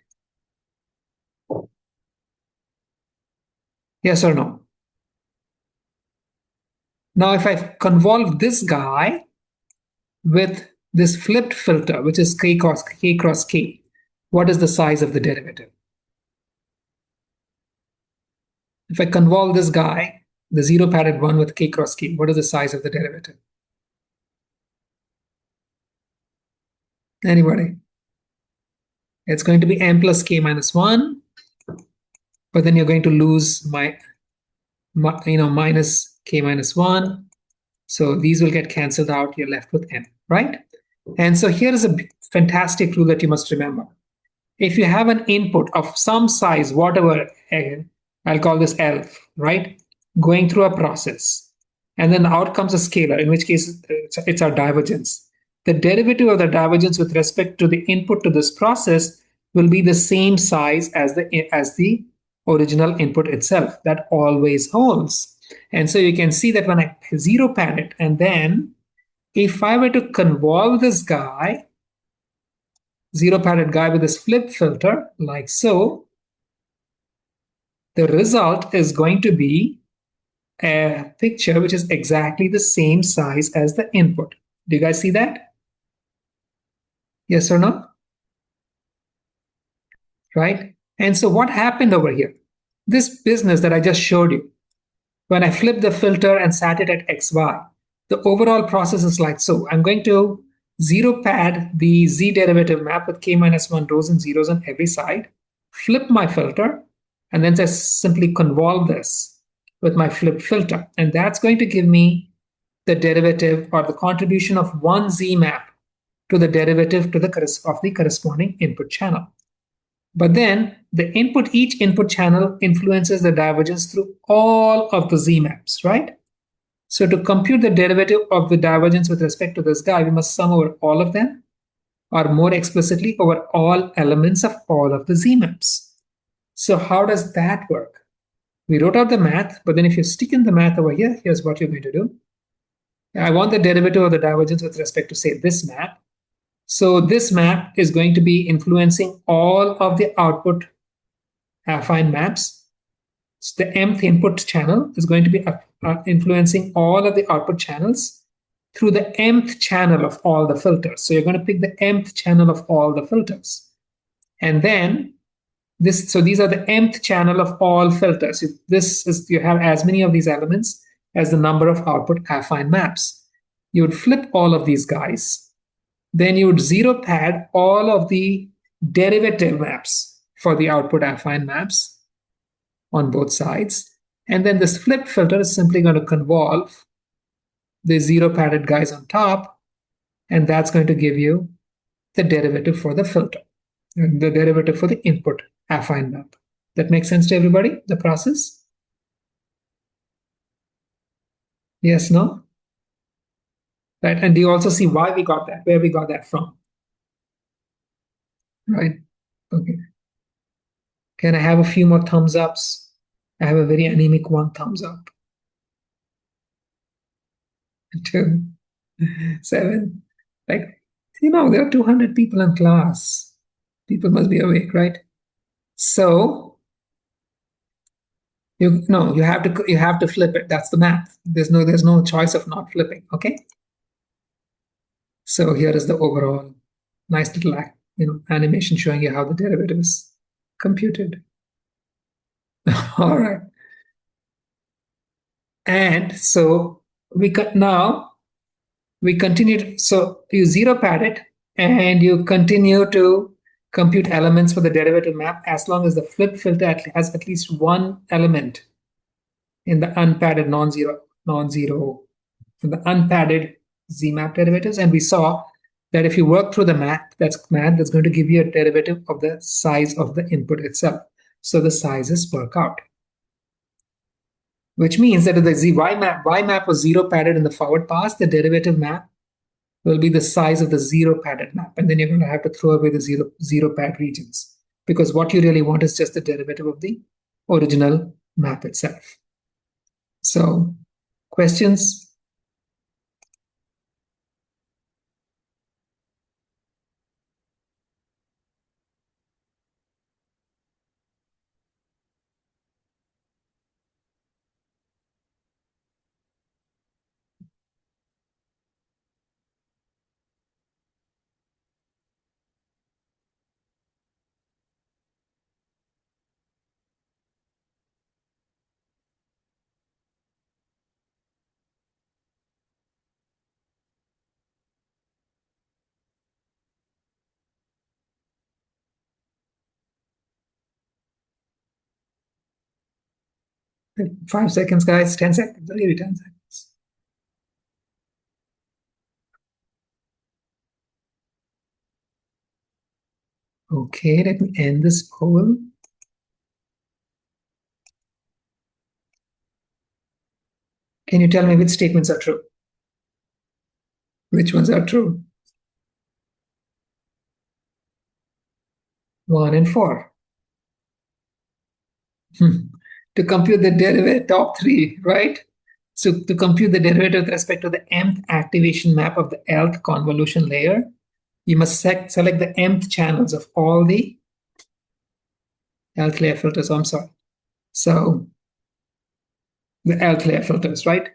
Yes or no? Now, if I convolve this guy with this flipped filter, which is k cross k, what is the size of the derivative? If I convolve this guy, the zero padded one with k cross k, what is the size of the derivative? Anybody? It's going to be m plus k minus 1, but then you're going to lose minus k minus 1. So these will get canceled out. You're left with n, right? And so here is a fantastic rule that you must remember. If you have an input of some size, whatever, I'll call this L, right? Going through a process, and then the outcome's a scalar, in which case it's our divergence. The derivative of the divergence with respect to the input to this process will be the same size as the original input itself. That always holds. And so you can see that when I zero pad it, and then if I were to convolve this guy, zero padded guy with this flip filter, like so, the result is going to be a picture which is exactly the same size as the input. Do you guys see that? Yes or no? Right? And so what happened over here? This business that I just showed you, when I flipped the filter and sat it at xy, the overall process is like so. I'm going to zero pad the z derivative map with k minus 1 rows and zeros on every side, flip my filter, and then just simply convolve this with my flip filter. And that's going to give me the derivative or the contribution of one z map to the derivative of the corresponding input channel. But then each input channel influences the divergence through all of the z maps, right? So to compute the derivative of the divergence with respect to this guy, we must sum over all of them, or more explicitly, over all elements of all of the z maps. So how does that work? We wrote out the math, but then if you stick in the math over here, here's what you're going to do. I want the derivative of the divergence with respect to, say, this map. So this map is going to be influencing all of the output affine maps. So the mth input channel is going to be influencing all of the output channels through the mth channel of all the filters. So you're going to pick the mth channel of all the filters. And then these are the mth channel of all filters. You have as many of these elements as the number of output affine maps. You would flip all of these guys. Then you would zero pad all of the derivative maps for the output affine maps on both sides. And then this flip filter is simply going to convolve the zero padded guys on top, and that's going to give you the derivative for the filter, and the derivative for the input affine map. That makes sense to everybody, the process? Yes, no? Right, and do you also see why we got that, where we got that from? Right, okay. Can I have a few more thumbs ups? I have a very anemic one thumbs up. 2, 7. Like, there are 200 people in class. People must be awake, right? So you have to flip it. That's the math. There's no choice of not flipping. Okay. So here is the overall nice little animation showing you how the derivative is computed. All right. And so we continue. So you zero pad it, and you continue to compute elements for the derivative map as long as the flip filter has at least one element in the unpadded in the unpadded z map derivatives. And we saw that if you work through the math that's going to give you a derivative of the size of the input itself. So the sizes work out, which means that if the y map was zero padded in the forward pass, the derivative map will be the size of the zero padded map. And then you're going to have to throw away the zero pad regions, because what you really want is just the derivative of the original map itself. So, questions? 5 seconds, guys. 10 seconds. I'll give you 10 seconds. Okay, let me end this poll. Can you tell me which statements are true? Which ones are true? 1 and 4. To compute the derivative, top 3, right? So to compute the derivative with respect to the mth activation map of the lth convolution layer, you must select the mth channels of all the lth layer filters. I'm sorry. So the lth layer filters, right?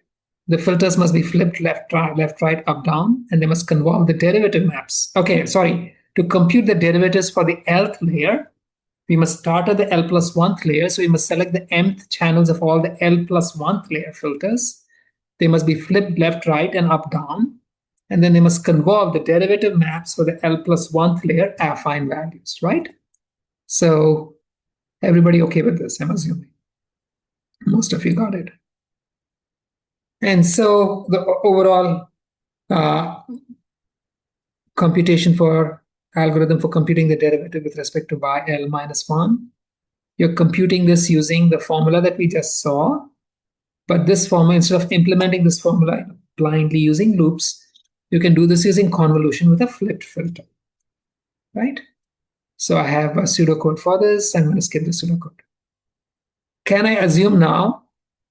The filters must be flipped left, right, up, down, and they must convolve the derivative maps. Okay, sorry. To compute the derivatives for the lth layer, we must start at the L plus 1th layer. So we must select the mth channels of all the L plus 1th layer filters. They must be flipped left, right, and up, down. And then they must convolve the derivative maps for the L plus 1th layer affine values, right? So everybody okay with this, I'm assuming. Most of you got it. And so the overall computation for algorithm for computing the derivative with respect to y L minus 1, you're computing this using the formula that we just saw. But this formula, instead of implementing this formula blindly using loops, you can do this using convolution with a flipped filter, right? So I have a pseudocode for this. I'm going to skip the pseudocode. Can I assume now,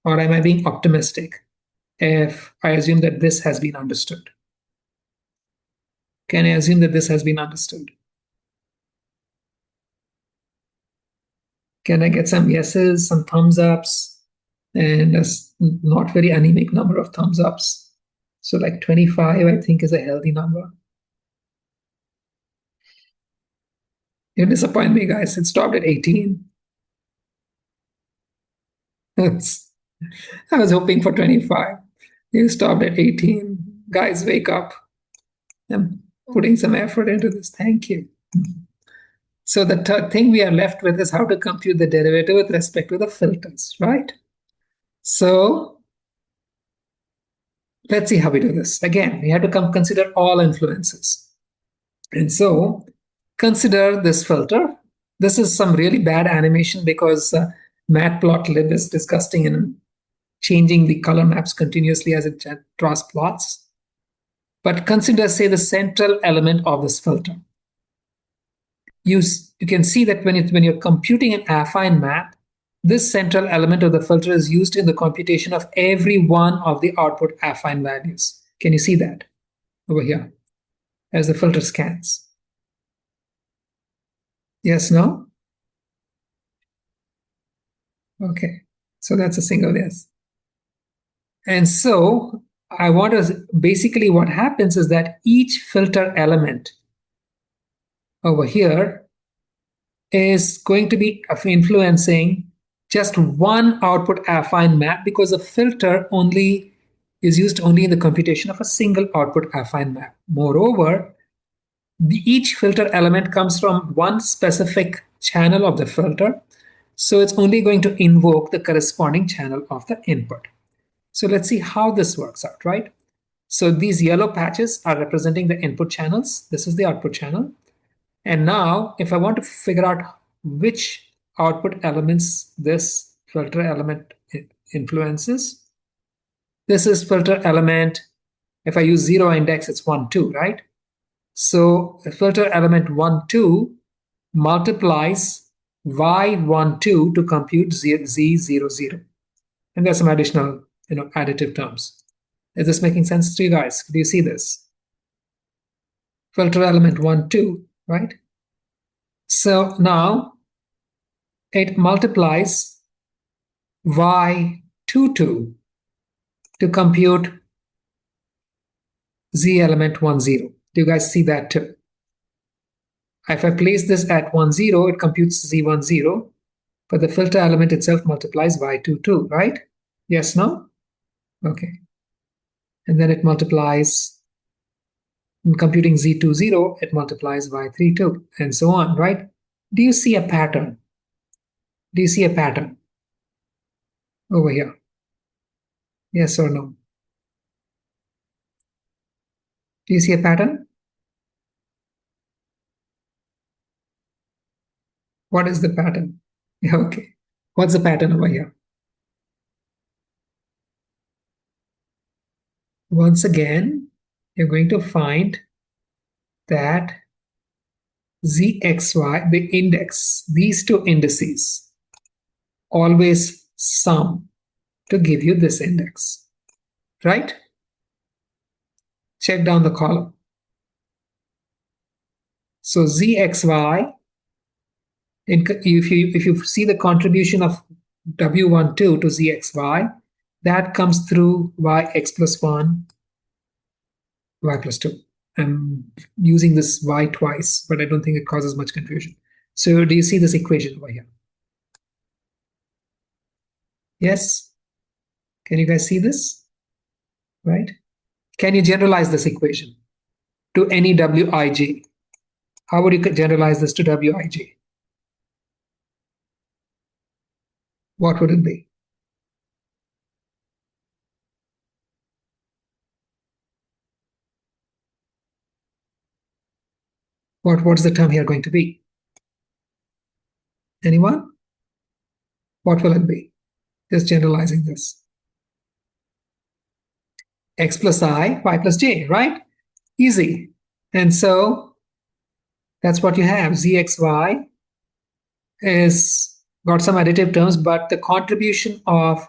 or am I being optimistic, if I assume that this has been understood? Can I assume that this has been understood? Can I get some yeses, some thumbs ups, and a not very anemic number of thumbs ups? So like 25, I think, is a healthy number. You disappoint me, guys. It stopped at 18. I was hoping for 25. You stopped at 18. Guys, wake up. I'm putting some effort into this. Thank you. So the third thing we are left with is how to compute the derivative with respect to the filters, right? So let's see how we do this. Again, we have to consider all influences. And so consider this filter. This is some really bad animation because matplotlib is disgusting and changing the color maps continuously as it draws plots. But consider, say, the central element of this filter. You can see that when you're computing an affine map, this central element of the filter is used in the computation of every one of the output affine values. Can you see that over here as the filter scans? Yes, no? Okay, so that's a single yes. And so I want to, basically what happens is that each filter element over here is going to be influencing just one output affine map because the filter only is used only in the computation of a single output affine map. Moreover, each filter element comes from one specific channel of the filter, so it's only going to invoke the corresponding channel of the input. So let's see how this works out, right? So these yellow patches are representing the input channels. This is the output channel. And now, if I want to figure out which output elements this filter element influences, this is filter element. If I use 0 index, it's 1, 2, right? So filter element 1, 2 multiplies y1, 2 to compute z0, 0. And there's some additional, additive terms. Is this making sense to you guys? Do you see this? Filter element 1, 2, right? So now it multiplies y22 to compute z element 10. Do you guys see that too? If I place this at 10, it computes z10, but the filter element itself multiplies y22, right? Yes, no? Okay. And then it multiplies, in computing z20, it multiplies y32, and so on, right? Do you see a pattern? Do you see a pattern? over here? Yes or no? Do you see a pattern? What is the pattern? Okay. What's the pattern over here? Once again, you're going to find that ZXY, the index, these two indices always sum to give you this index, right? Check down the column. So ZXY, if you see the contribution of W12 to ZXY, that comes through YX plus 1, Y plus 2. I'm using this Y twice, but I don't think it causes much confusion. So do you see this equation over here? Yes? Can you guys see this? Right? Can you generalize this equation to any Wij? How would you generalize this to Wij? What would it be? What's the term here going to be? Anyone? What will it be? Just generalizing this. X plus I, Y plus J, right? Easy. And so that's what you have. ZXY is got some additive terms, but the contribution of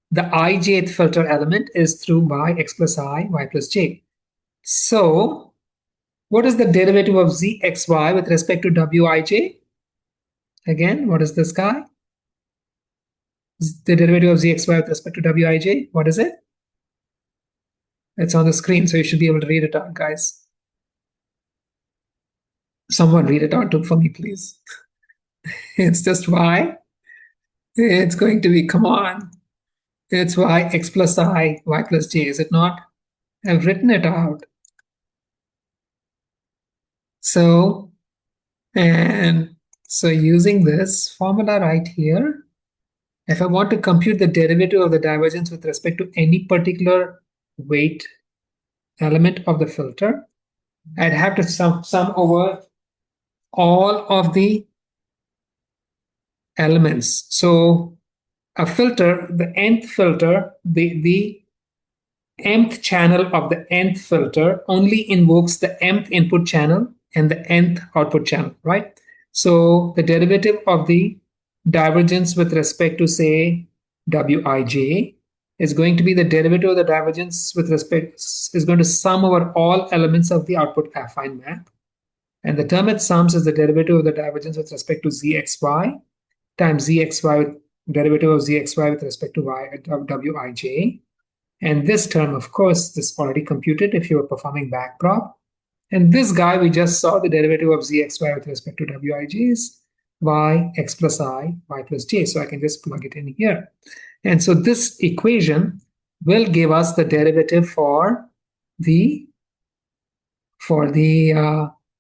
the ijth filter element is through Y, X plus I, Y plus J. So what is the derivative of ZXY with respect to Wij? Again, what is this guy? The derivative of ZXY with respect to Wij, what is it? It's on the screen, so you should be able to read it out, guys. Someone read it out for me, please. It's just Y. It's going to be, come on. It's Y, X plus I, Y plus J, is it not? I've written it out. So, and so using this formula right here, if I want to compute the derivative of the divergence with respect to any particular weight element of the filter, I'd have to sum over all of the elements. So a filter, the nth filter, the mth channel of the nth filter only invokes the mth input channel and the nth output channel, right? So the derivative of the divergence with respect to, say, Wij is going to be the derivative of the divergence with respect, is going to sum over all elements of the output affine map. And the term it sums is the derivative of the divergence with respect to Zxy times Zxy, derivative of Zxy with respect to Wij. And this term, of course, this already computed if you were performing backprop. And this guy, we just saw the derivative of Zxy with respect to Wij is Y, X plus I, Y plus J. So I can just plug it in here. And so this equation will give us the derivative for the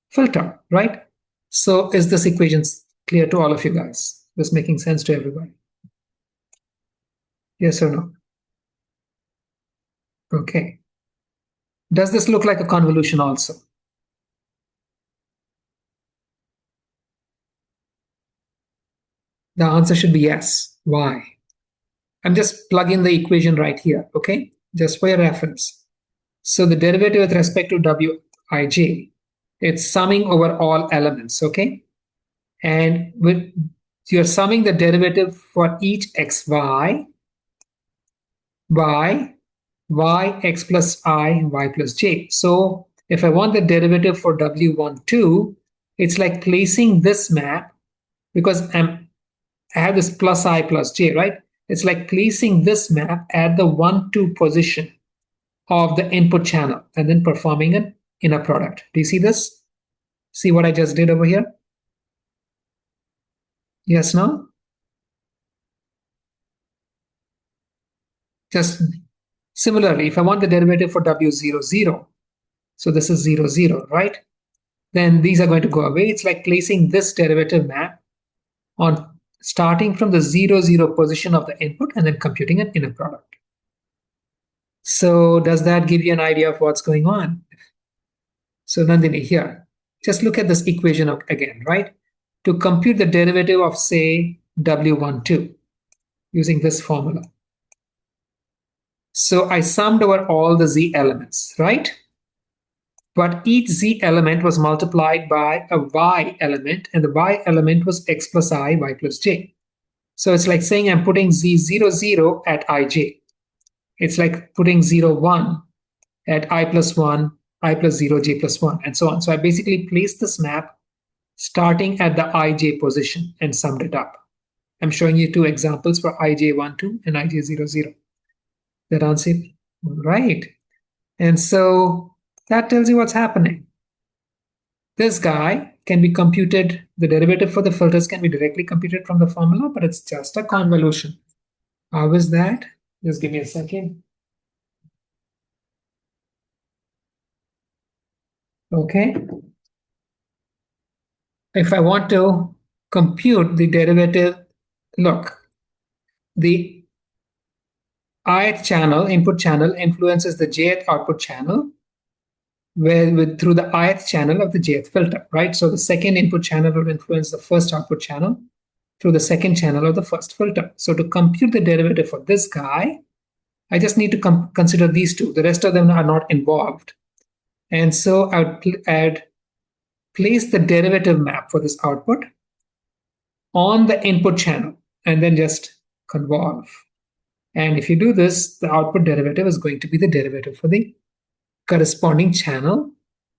filter, right? So is this equation clear to all of you guys? This making sense to everybody? Yes or no? Okay. Does this look like a convolution also? The answer should be yes. Why? I'm just plugging the equation right here, okay? Just for your reference. So the derivative with respect to Wij, it's summing over all elements, okay? And you're summing the derivative for each xy by y, x plus I, y plus j. So if I want the derivative for W12, it's like placing this map, because I have this plus I plus j, right? It's like placing this map at the 1, 2 position of the input channel and then performing an inner product. Do you see this? See what I just did over here? Yes, no? Just similarly, if I want the derivative for W00, so this is 0, 0, right? Then these are going to go away. It's like placing this derivative map on starting from the 0, 0 position of the input and then computing an inner product. So does that give you an idea of what's going on? So Nandini, here, just look at this equation again, right? To compute the derivative of, say, W12 using this formula. So I summed over all the Z elements, right? But each Z element was multiplied by a Y element, and the Y element was X plus I, Y plus J. So it's like saying I'm putting Z00 at Ij. It's like putting 01 at I plus 1, I plus 0, J plus 1, and so on. So I basically placed this map starting at the Ij position and summed it up. I'm showing you two examples for Ij12 and Ij00. That answer? Right. And so that tells you what's happening. This guy can be computed, the derivative for the filters can be directly computed from the formula, but it's just a convolution. How is that? Just give me a second. Okay. If I want to compute the derivative, look, the ith channel, input channel, influences the jth output channel through the ith channel of the jth filter, right? So the second input channel will influence the first output channel through the second channel of the first filter. So to compute the derivative for this guy, I just need to consider these two. The rest of them are not involved. And so I'd place the derivative map for this output on the input channel and then just convolve. And if you do this, the output derivative is going to be the derivative for the corresponding channel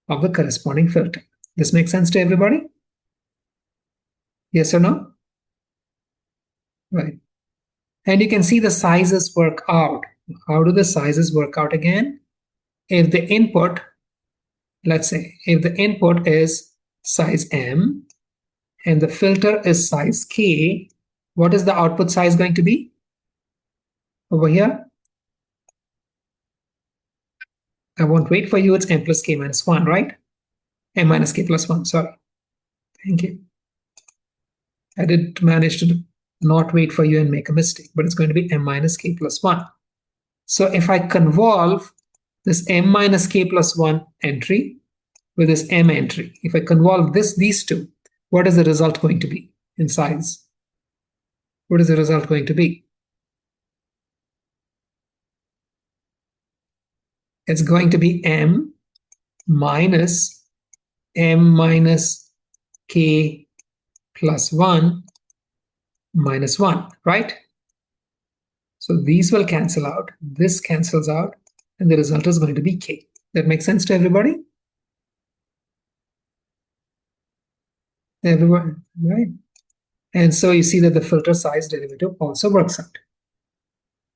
of the corresponding filter. This makes sense to everybody? Yes or no? Right. And you can see the sizes work out. How do the sizes work out again? If the input, let's say, if the input is size M and the filter is size K, what is the output size going to be? Over here, I won't wait for you, it's M plus K minus 1, right? M minus K plus 1, sorry. Thank you. I did manage to not wait for you and make a mistake, but it's going to be M minus K plus 1. So if I convolve this M minus K plus 1 entry with this M entry, if I convolve these two, what is the result going to be in size? What is the result going to be? It's going to be M minus K plus 1 minus 1, right? So these will cancel out, this cancels out, and the result is going to be K. That makes sense to everybody? Everyone, right? And so you see that the filter size derivative also works out.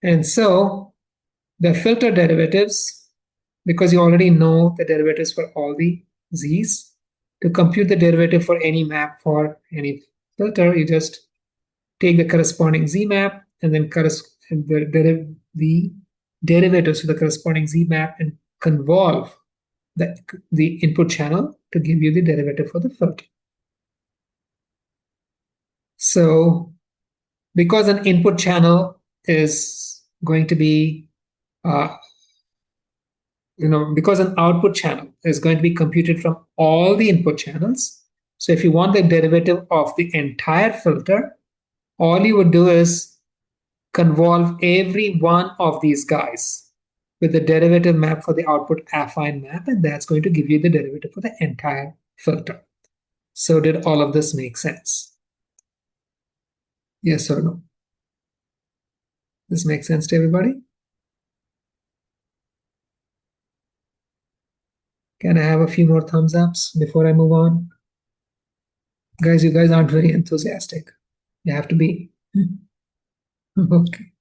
And so the filter derivatives, because you already know the derivatives for all the z's, to compute the derivative for any map for any filter, you just take the corresponding z map and then the derivatives for the corresponding z map and convolve the input channel to give you the derivative for the filter. So because an input channel is going to be because an output channel is going to be computed from all the input channels. So if you want the derivative of the entire filter, all you would do is convolve every one of these guys with the derivative map for the output affine map, and that's going to give you the derivative for the entire filter. So did all of this make sense? Yes or no? This makes sense to everybody? Can I have a few more thumbs ups before I move on? Guys, you guys aren't very enthusiastic. You have to be. Okay.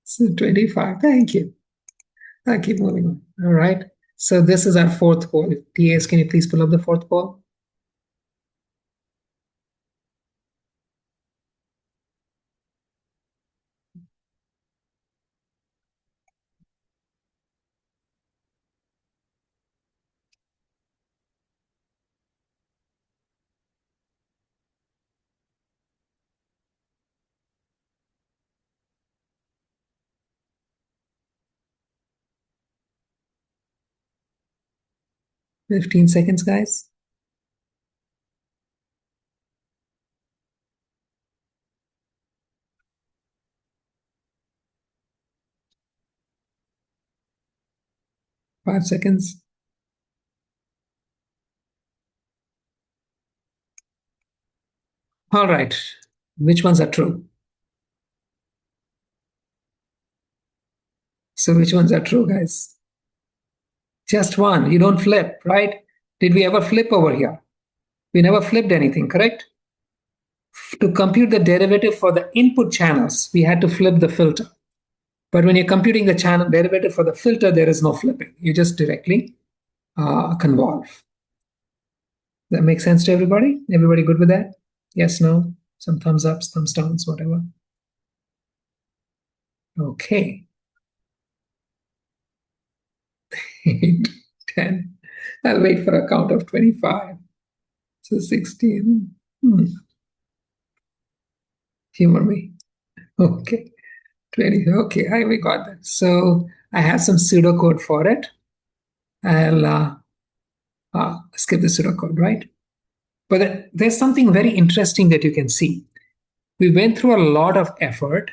So 25. Thank you. I'll keep moving on. All right. So this is our fourth poll. TAs, can you please pull up the fourth poll? 15 seconds, guys. Five seconds. All right. Which ones are true? So which ones are true, guys? Just one. You don't flip, right? Did we ever flip over here? We never flipped anything, correct? To compute the derivative for the input channels, we had to flip the filter. But when you're computing the channel derivative for the filter, there is no flipping. You just directly convolve. That makes sense to everybody? Everybody good with that? Yes, no? Some thumbs ups, thumbs downs, whatever. Okay. 8, 10. I'll wait for a count of 25. So 16. Humor me. Okay. 20. Okay, we got that. So I have some pseudocode for it. I'll skip the pseudocode, right? But there's something very interesting that you can see. We went through a lot of effort,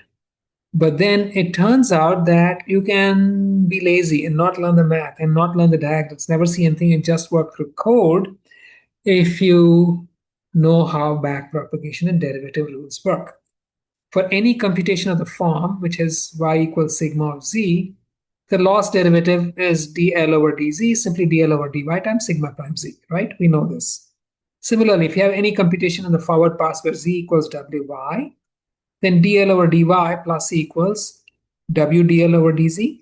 but then it turns out that you can be lazy and not learn the math and not learn the diagrams, never see anything and just work through code if you know how backpropagation and derivative rules work. For any computation of the form, which is y equals sigma of z, the loss derivative is dl over dz, simply dl over dy times sigma prime z, right? We know this. Similarly, if you have any computation in the forward pass where z equals wy, then dl over dy plus c equals w dl over dz,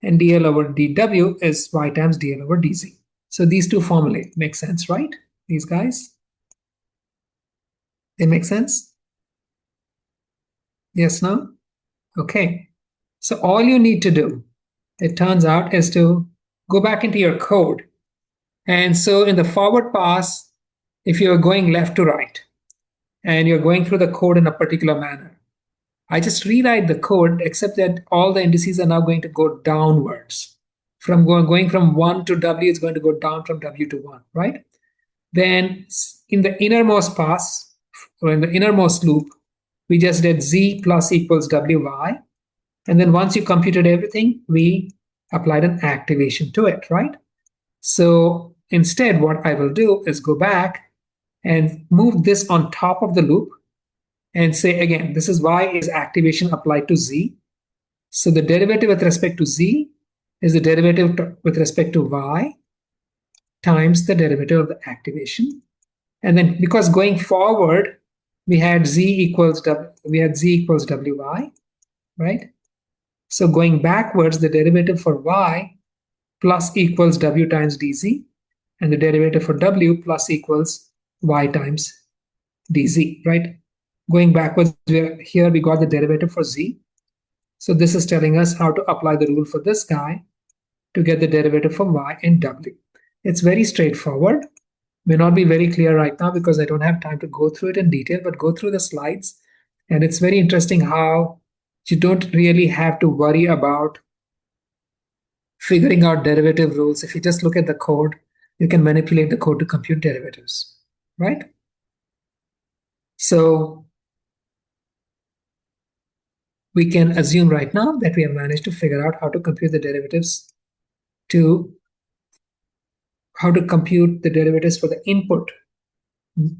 and dl over dw is y times dl over dz. So these two formulae make sense, right? These guys? They make sense? Yes, no? Okay. So all you need to do, it turns out, is to go back into your code. And so in the forward pass, if you're going left to right, and you're going through the code in a particular manner, I just rewrite the code, except that all the indices are now going to go downwards. From going from 1 to w, it's going to go down from w to 1, right? Then in the innermost pass, or in the innermost loop, we just did z plus equals wy. And then once you computed everything, we applied an activation to it, right? So instead, what I will do is go back and move this on top of the loop and say, again, this is y is activation applied to z. So the derivative with respect to z is the derivative with respect to y times the derivative of the activation. And then because going forward, we had z equals wy, right? So going backwards, the derivative for y plus equals w times dz, and the derivative for w plus equals y times dz, right? Going backwards, here we got the derivative for z. So this is telling us how to apply the rule for this guy to get the derivative for y and w. It's very straightforward. May not be very clear right now because I don't have time to go through it in detail, but go through the slides. And it's very interesting how you don't really have to worry about figuring out derivative rules. If you just look at the code, you can manipulate the code to compute derivatives, right? So we can assume right now that we have managed to figure out how to compute the derivatives for the input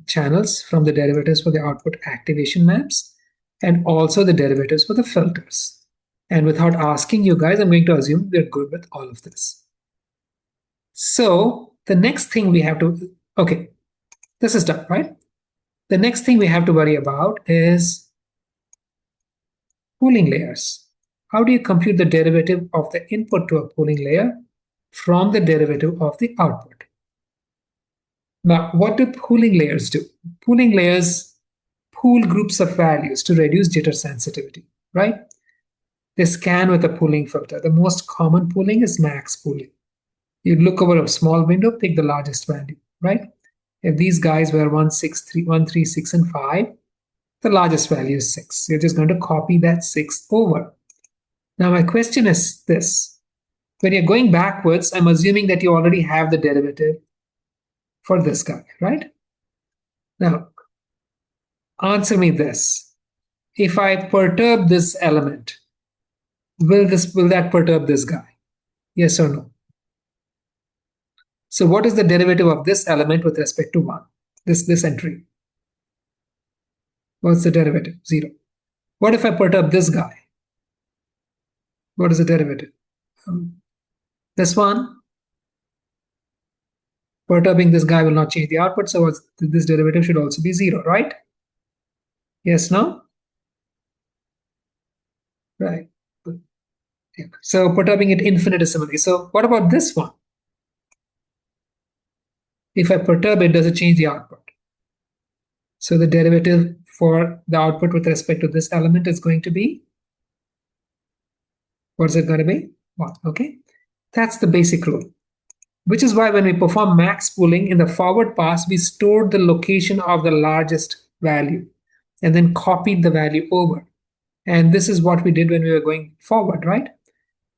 channels from the derivatives for the output activation maps, and also the derivatives for the filters. And without asking you guys, I'm going to assume we're good with all of this. So the next thing we have to, okay, this is done, right? The next thing we have to worry about is pooling layers. How do you compute the derivative of the input to a pooling layer from the derivative of the output? Now, what do pooling layers do? Pooling layers pool groups of values to reduce jitter sensitivity, right? They scan with a pooling filter. The most common pooling is max pooling. You look over a small window, pick the largest value, right? If these guys were 1, 6, 3, 1, 3, 6, and 5, the largest value is 6. You're just going to copy that 6 over. Now, my question is this. When you're going backwards, I'm assuming that you already have the derivative for this guy, right? Now, answer me this. If I perturb this element, will that perturb this guy? Yes or no? So what is the derivative of this element with respect to 1? This entry. What's the derivative? 0. What if I perturb this guy? What is the derivative? This one, perturbing this guy will not change the output, so this derivative should also be 0, right? Yes, no? Right. Yeah. So perturbing it infinitesimally. So what about this one? If I perturb it, does it change the output? So the derivative for the output with respect to this element is going to be, what's it going to be? 1. Okay. That's the basic rule. Which is why when we perform max pooling in the forward pass, we stored the location of the largest value and then copied the value over. And this is what we did when we were going forward, right?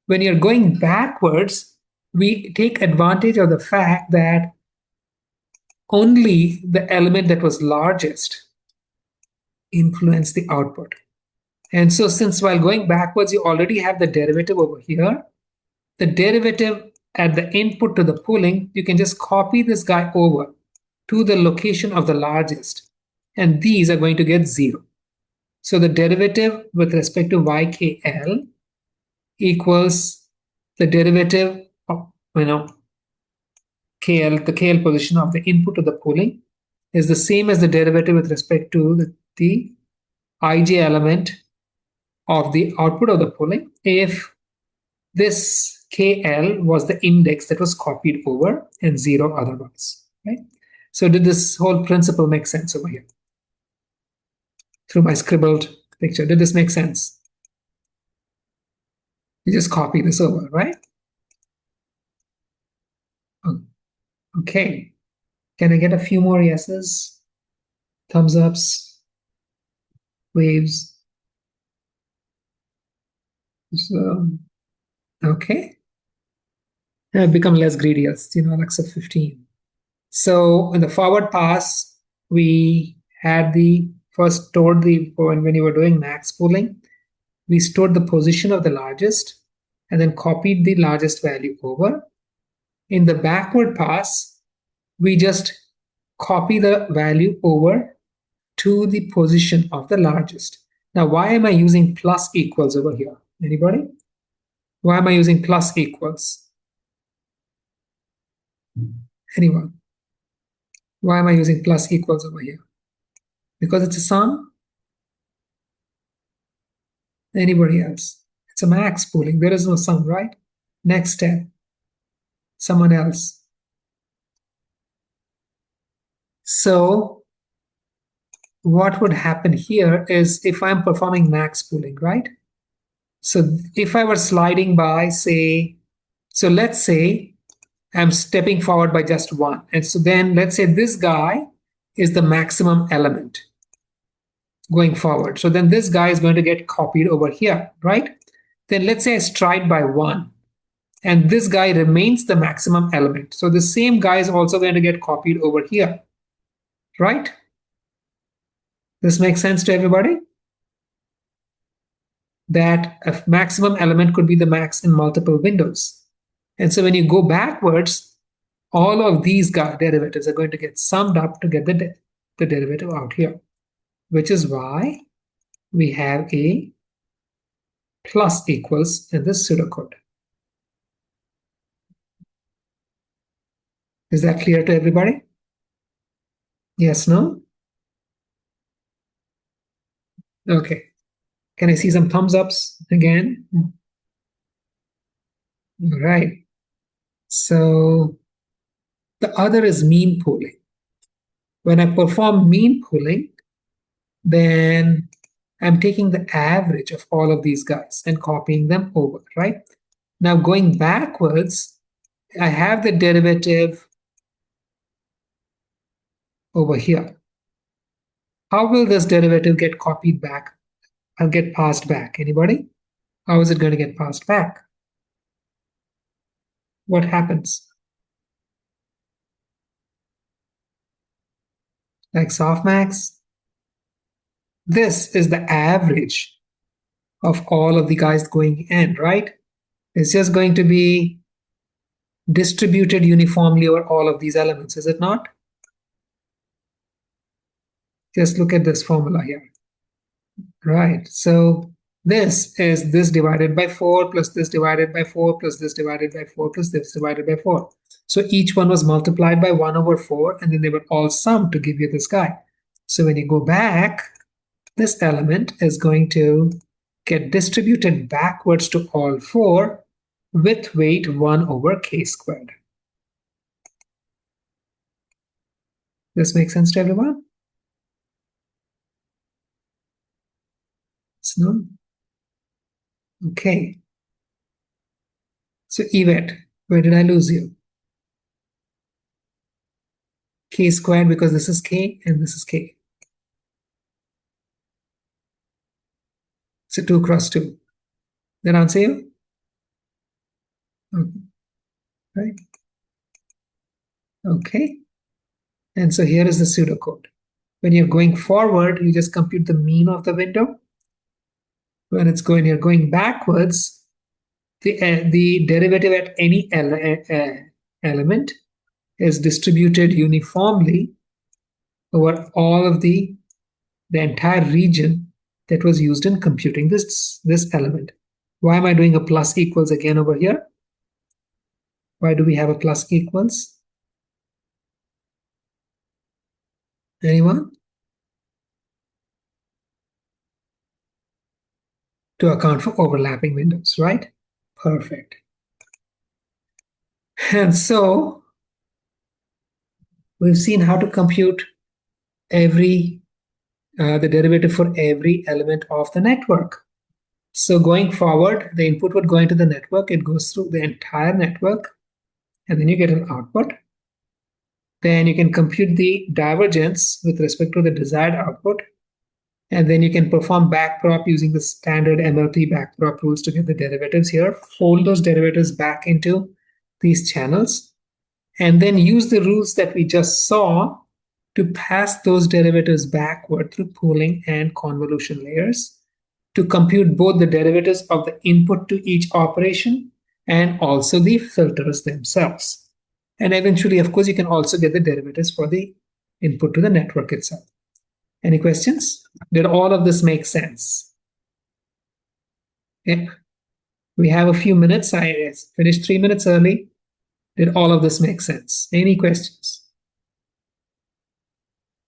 When you're going backwards, we take advantage of the fact that only the element that was largest influenced the output. And so since while going backwards, you already have the derivative over here, the derivative at the input to the pooling, you can just copy this guy over to the location of the largest, and these are going to get 0. So the derivative with respect to YKL equals the derivative of, KL, the KL position of the input to the pooling is the same as the derivative with respect to the IJ element of the output of the pooling if this KL was the index that was copied over and 0 otherwise, right? So did this whole principle make sense over here? Through my scribbled picture, did this make sense? You just copy this over, right? Okay. Can I get a few more yeses? Thumbs ups? Waves? So, okay. I've become less greedy. Alexa 15. So in the forward pass, we had the first stored the, when you were doing max pooling, we stored the position of the largest and then copied the largest value over. In the backward pass, we just copy the value over to the position of the largest. Now, why am I using plus equals over here? Anybody? Why am I using plus equals? Anyone? Why am I using plus equals over here? Because it's a sum? Anybody else? It's a max pooling. There is no sum, right? Next step. Someone else. So what would happen here is if I'm performing max pooling, right? So if I were sliding by, say, so let's say I'm stepping forward by just 1. And so then let's say this guy is the maximum element going forward. So then this guy is going to get copied over here, right? Then let's say I stride by 1. And this guy remains the maximum element. So the same guy is also going to get copied over here, right? This makes sense to everybody? That a maximum element could be the max in multiple windows. And so when you go backwards, all of these derivatives are going to get summed up to get the derivative out here, which is why we have a plus equals in this pseudocode. Is that clear to everybody? Yes, no? Okay. Can I see some thumbs ups again? All right. So the other is mean pooling. When I perform mean pooling, then I'm taking the average of all of these guys and copying them over, right? Now going backwards, I have the derivative over here. How will this derivative get copied back and get passed back? Anybody? How is it going to get passed back? What happens? like softmax. This is the average of all of the guys going in, right? It's just going to be distributed uniformly over all of these elements, is it not? Just look at this formula here. Right, so this is this divided by 4 plus this divided by 4 plus this divided by 4 plus this divided by 4. So each one was multiplied by 1 over 4 and then they were all summed to give you this guy. So when you go back, this element is going to get distributed backwards to all 4 with weight 1 over k squared. This makes sense to everyone? No? Okay. So Yvette, where did I lose you? K squared, because this is k and this is k. So 2 cross 2. That answer you? Okay. Right. Okay. And so here is the pseudocode. When you're going forward, you just compute the mean of the window. When you're going backwards, the derivative at any element is distributed uniformly over all of the entire region that was used in computing this element. Why am I doing a plus equals again over here? Why do we have a plus equals? Anyone? To account for overlapping windows, right? Perfect. And so we've seen how to compute the derivative for every element of the network. So going forward, the input would go into the network. It goes through the entire network, and then you get an output. Then you can compute the divergence with respect to the desired output. And then you can perform backprop using the standard MLP backprop rules to get the derivatives here. Fold those derivatives back into these channels. And then use the rules that we just saw to pass those derivatives backward through pooling and convolution layers to compute both the derivatives of the input to each operation and also the filters themselves. And eventually, of course, you can also get the derivatives for the input to the network itself. Any questions? Did all of this make sense? Yeah. We have a few minutes. I finished 3 minutes early. Did all of this make sense? Any questions?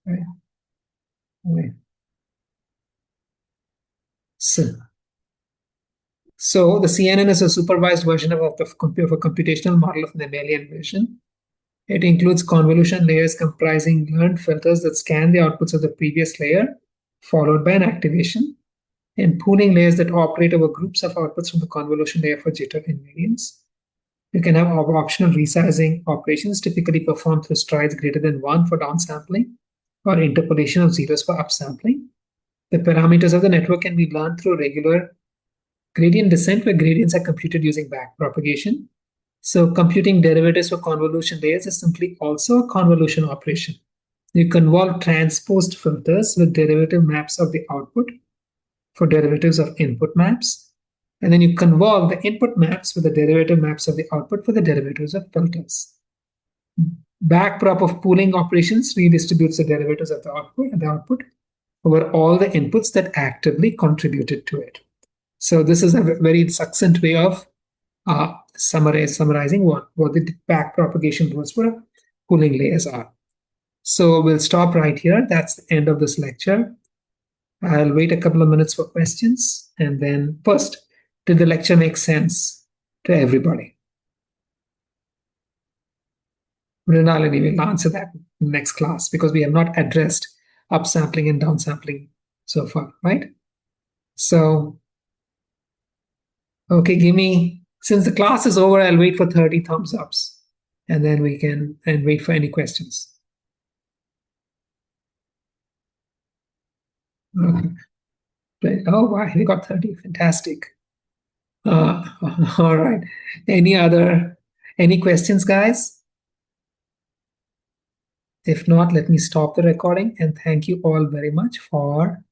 Right. So the CNN is a supervised version of a computational model of mammalian vision. It includes convolution layers comprising learned filters that scan the outputs of the previous layer, followed by an activation, and pooling layers that operate over groups of outputs from the convolution layer for jitter invariance. You can have optional resizing operations typically performed through strides greater than 1 for downsampling or interpolation of zeros for upsampling. The parameters of the network can be learned through regular gradient descent, where gradients are computed using backpropagation. So computing derivatives for convolution layers is simply also a convolution operation. You convolve transposed filters with derivative maps of the output for derivatives of input maps. And then you convolve the input maps with the derivative maps of the output for the derivatives of filters. Backprop of pooling operations redistributes the derivatives of the output over all the inputs that actively contributed to it. So this is a very succinct way of summarizing what the backpropagation rules for pooling layers are. So we'll stop right here. That's the end of this lecture. I'll wait a couple of minutes for questions. And then first, did the lecture make sense to everybody? Mrinalini will answer that in next class because we have not addressed upsampling and downsampling so far, right? So, okay, since the class is over, I'll wait for 30 thumbs ups and then we can wait for any questions. Okay. Oh, wow, we got 30. Fantastic. All right. Any questions, guys? If not, let me stop the recording and thank you all very much for